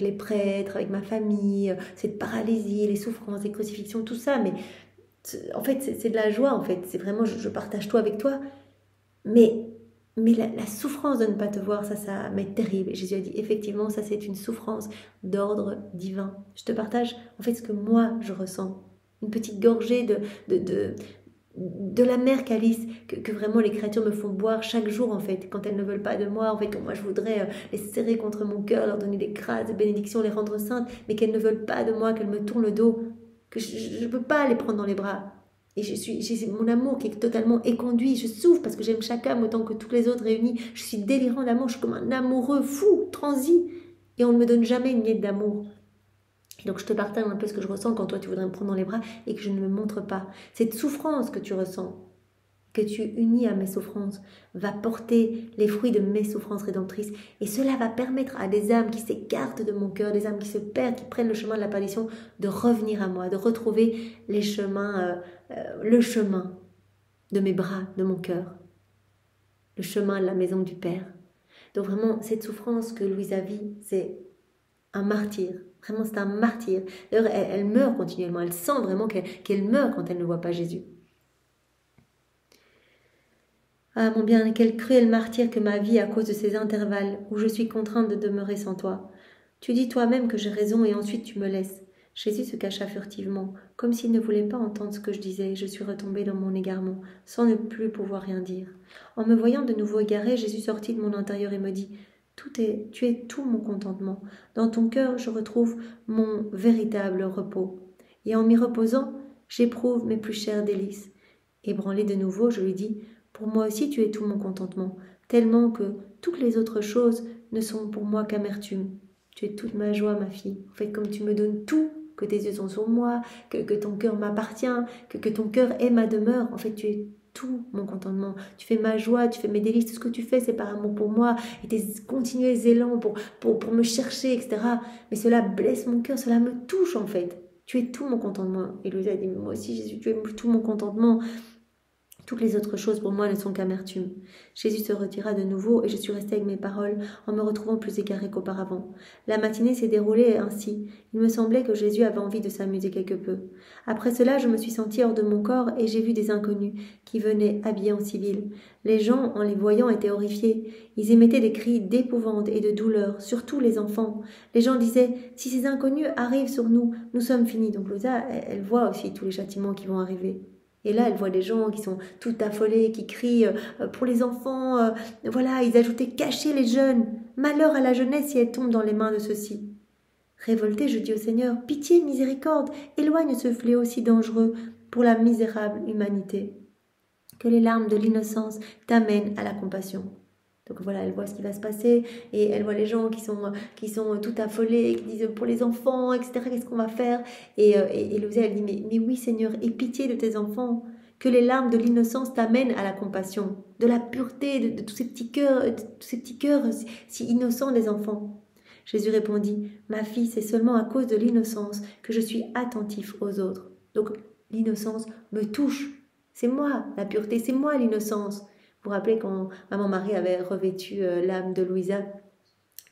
les prêtres, avec ma famille, cette paralysie, les souffrances, les crucifixions, tout ça, mais en fait, c'est de la joie, en fait. C'est vraiment, je partage tout avec toi, mais la souffrance de ne pas te voir, ça m'est terrible. Et Jésus a dit, effectivement, ça c'est une souffrance d'ordre divin. Je te partage en fait ce que moi je ressens. Une petite gorgée de la mer calice que vraiment les créatures me font boire chaque jour en fait. Quand elles ne veulent pas de moi, en fait, quand moi je voudrais les serrer contre mon cœur, leur donner des grâces, des bénédictions, les rendre saintes, mais qu'elles ne veulent pas de moi, qu'elles me tournent le dos, que je ne peux pas les prendre dans les bras. Et j'ai mon amour qui est totalement éconduit. Je souffre parce que j'aime chaque âme autant que toutes les autres réunies. Je suis délirant d'amour. Je suis comme un amoureux fou, transi. Et on ne me donne jamais une miette d'amour. Et donc je te partage un peu ce que je ressens quand toi tu voudrais me prendre dans les bras et que je ne me montre pas. Cette souffrance que tu ressens, que tu unis à mes souffrances, va porter les fruits de mes souffrances rédemptrices. Et cela va permettre à des âmes qui s'écartent de mon cœur, des âmes qui se perdent, qui prennent le chemin de la perdition, de revenir à moi, de retrouver le chemin de mes bras, de mon cœur, le chemin de la maison du Père. Donc vraiment, cette souffrance que Louisa vit, c'est un martyr. Vraiment, c'est un martyr. D'ailleurs, elle meurt continuellement. Elle sent vraiment qu'elle meurt quand elle ne voit pas Jésus. Ah mon bien, quel cruel martyr que ma vie à cause de ces intervalles où je suis contrainte de demeurer sans toi. Tu dis toi-même que j'ai raison et ensuite tu me laisses. Jésus se cacha furtivement, comme s'il ne voulait pas entendre ce que je disais. Je suis retombée dans mon égarement, sans ne plus pouvoir rien dire. En me voyant de nouveau égarée, Jésus sortit de mon intérieur et me dit « Tu es tout mon contentement. Dans ton cœur, je retrouve mon véritable repos. Et en m'y reposant, j'éprouve mes plus chères délices. » Ébranlée de nouveau, je lui dis « Pour moi aussi, tu es tout mon contentement, tellement que toutes les autres choses ne sont pour moi qu'amertume. Tu es toute ma joie, ma fille. En fait, comme tu me donnes tout, que tes yeux sont sur moi, que ton cœur m'appartient, que ton cœur est ma demeure, en fait, tu es tout mon contentement. Tu fais ma joie, tu fais mes délices, tout ce que tu fais, c'est par amour pour moi, et tes continuels élans pour me chercher, etc. Mais cela blesse mon cœur, cela me touche, en fait. Tu es tout mon contentement. Et Louisa a dit, moi aussi, Jésus, tu es tout mon contentement. Toutes les autres choses pour moi ne sont qu'amertume. Jésus se retira de nouveau et je suis restée avec mes paroles en me retrouvant plus égarée qu'auparavant. La matinée s'est déroulée ainsi. Il me semblait que Jésus avait envie de s'amuser quelque peu. Après cela, je me suis sentie hors de mon corps et j'ai vu des inconnus qui venaient habillés en civil. Les gens, en les voyant, étaient horrifiés. Ils émettaient des cris d'épouvante et de douleur, surtout les enfants. Les gens disaient « Si ces inconnus arrivent sur nous, nous sommes finis. » Donc Louisa, elle voit aussi tous les châtiments qui vont arriver. Et là, elle voit des gens qui sont tout affolés, qui crient pour les enfants. Voilà, ils ajoutaient « Cachez les jeunes. Malheur à la jeunesse si elle tombe dans les mains de ceux-ci. » Révoltée, je dis au Seigneur « Pitié, miséricorde, éloigne ce fléau si dangereux pour la misérable humanité. Que les larmes de l'innocence t'amènent à la compassion. » Donc voilà, elle voit ce qui va se passer et elle voit les gens qui sont tout affolés, qui disent pour les enfants, etc. Qu'est-ce qu'on va faire? Et Louisa, elle dit mais oui Seigneur, aie pitié de tes enfants, que les larmes de l'innocence t'amènent à la compassion, de la pureté, de tous ces petits cœurs si innocents des enfants. Jésus répondit, ma fille, c'est seulement à cause de l'innocence que je suis attentif aux autres. Donc l'innocence me touche. C'est moi la pureté, c'est moi l'innocence. Vous vous rappelez quand Maman Marie avait revêtu l'âme de Louisa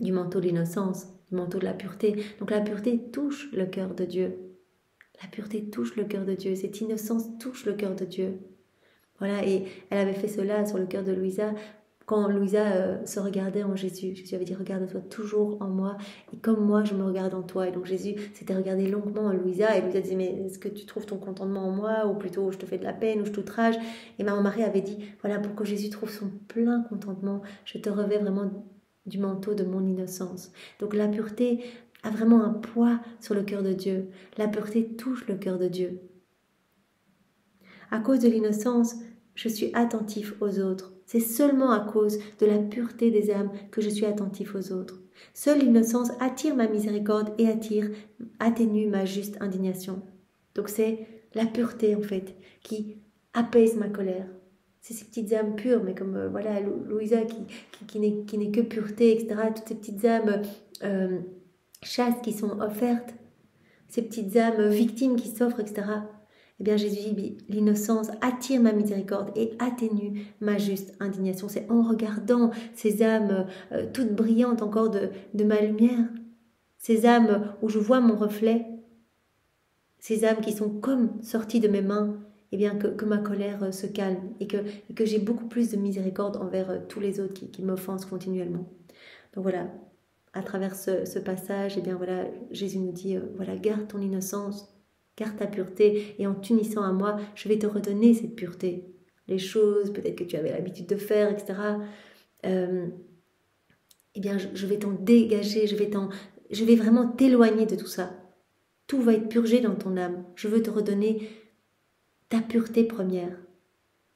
du manteau de l'innocence, du manteau de la pureté. Donc la pureté touche le cœur de Dieu. La pureté touche le cœur de Dieu. Cette innocence touche le cœur de Dieu. Voilà, et elle avait fait cela sur le cœur de Louisa. Quand Louisa se regardait en Jésus, Jésus avait dit « Regarde-toi toujours en moi, et comme moi, je me regarde en toi. » Et donc Jésus s'était regardé longuement en Louisa, et Louisa disait « Mais est-ce que tu trouves ton contentement en moi, ou plutôt je te fais de la peine, ou je t'outrage ?» Et Maman Marie avait dit « Voilà, pour que Jésus trouve son plein contentement, je te revais vraiment du manteau de mon innocence. » Donc la pureté a vraiment un poids sur le cœur de Dieu. La pureté touche le cœur de Dieu. À cause de l'innocence, je suis attentif aux autres. C'est seulement à cause de la pureté des âmes que je suis attentif aux autres. Seule l'innocence attire ma miséricorde et atténue ma juste indignation. Donc c'est la pureté en fait qui apaise ma colère. c'est ces petites âmes pures, mais comme voilà, Louisa qui n'est que pureté, etc. Toutes ces petites âmes chastes qui sont offertes, ces petites âmes victimes qui s'offrent, etc. Eh bien, Jésus dit, l'innocence attire ma miséricorde et atténue ma juste indignation. C'est en regardant ces âmes toutes brillantes encore de ma lumière, ces âmes où je vois mon reflet, ces âmes qui sont comme sorties de mes mains, eh bien que ma colère se calme et que j'ai beaucoup plus de miséricorde envers tous les autres qui m'offensent continuellement. Donc voilà, à travers ce passage, eh bien voilà, Jésus nous dit, voilà, garde ton innocence, garde ta pureté, et en t'unissant à moi, je vais te redonner cette pureté. Les choses, peut-être que tu avais l'habitude de faire, etc. Eh bien, je vais t'en dégager, je vais vraiment t'éloigner de tout ça. Tout va être purgé dans ton âme. Je veux te redonner ta pureté première.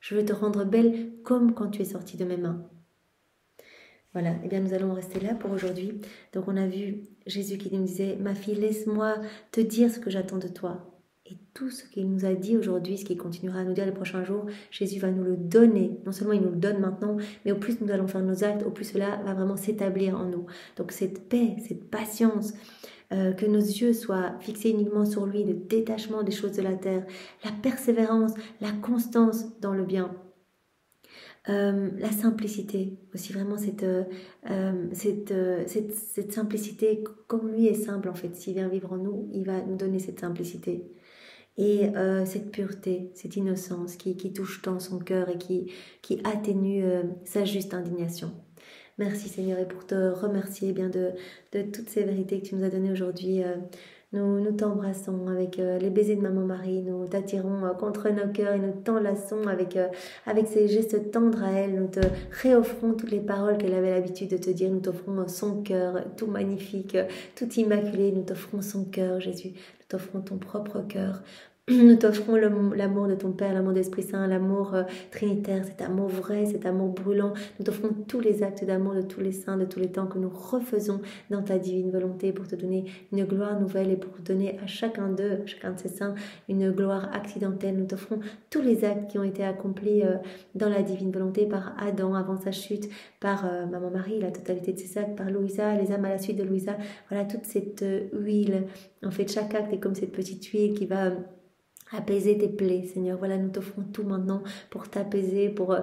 Je veux te rendre belle comme quand tu es sortie de mes mains. Voilà, eh bien nous allons rester là pour aujourd'hui. Donc on a vu Jésus qui nous disait, ma fille, laisse-moi te dire ce que j'attends de toi. Et tout ce qu'il nous a dit aujourd'hui, ce qu'il continuera à nous dire les prochains jours, Jésus va nous le donner. Non seulement il nous le donne maintenant, mais au plus nous allons faire nos actes, au plus cela va vraiment s'établir en nous. Donc cette paix, cette patience, que nos yeux soient fixés uniquement sur lui, le détachement des choses de la terre, la persévérance, la constance dans le bien. La simplicité, aussi vraiment cette simplicité, comme lui est simple en fait, s'il vient vivre en nous, il va nous donner cette simplicité. Et cette pureté, cette innocence qui touche tant son cœur et qui atténue sa juste indignation. Merci Seigneur, et pour te remercier bien de toutes ces vérités que tu nous as données aujourd'hui. Nous t'embrassons avec les baisers de Maman Marie, nous t'attirons contre nos cœurs et nous t'enlaçons avec ces gestes tendres à elle. Nous te réoffrons toutes les paroles qu'elle avait l'habitude de te dire. Nous t'offrons son cœur, tout magnifique, tout immaculé. Nous t'offrons son cœur, Jésus. Nous t'offrons ton propre cœur. Nous t'offrons l'amour de ton Père, l'amour d'Esprit Saint, l'amour trinitaire, cet amour vrai, cet amour brûlant. Nous t'offrons tous les actes d'amour de tous les saints, de tous les temps que nous refaisons dans ta divine volonté pour te donner une gloire nouvelle et pour donner à chacun d'eux, chacun de ces saints, une gloire accidentelle. Nous t'offrons tous les actes qui ont été accomplis dans la divine volonté par Adam avant sa chute, par Maman Marie, la totalité de ses actes, par Louisa, les âmes à la suite de Louisa. Voilà, toute cette huile. En fait, chaque acte est comme cette petite huile qui va apaiser tes plaies, Seigneur. Voilà, nous t'offrons tout maintenant pour t'apaiser, pour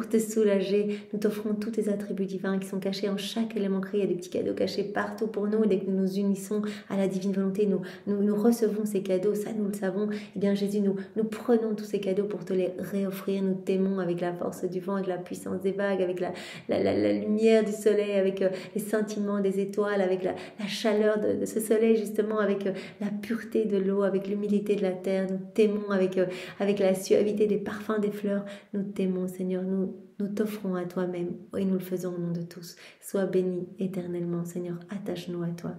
te soulager. Nous t'offrons tous tes attributs divins qui sont cachés en chaque élément créé. Il y a des petits cadeaux cachés partout pour nous. Dès que nous nous unissons à la divine volonté, nous recevons ces cadeaux. Ça, nous le savons. Eh bien, Jésus, nous prenons tous ces cadeaux pour te les réoffrir. Nous t'aimons avec la force du vent, avec la puissance des vagues, avec la lumière du soleil, avec les sentiments des étoiles, avec la chaleur de ce soleil, justement, avec la pureté de l'eau, avec l'humilité de la terre. Nous t'aimons avec la suavité des parfums des fleurs. Nous t'aimons, Seigneur. Nous t'offrons à toi-même et nous le faisons au nom de tous. Sois béni éternellement, Seigneur. Attache-nous à toi.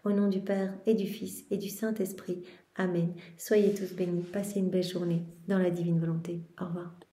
Au nom du Père et du Fils et du Saint-Esprit. Amen. Soyez tous bénis. Passez une belle journée dans la divine volonté. Au revoir.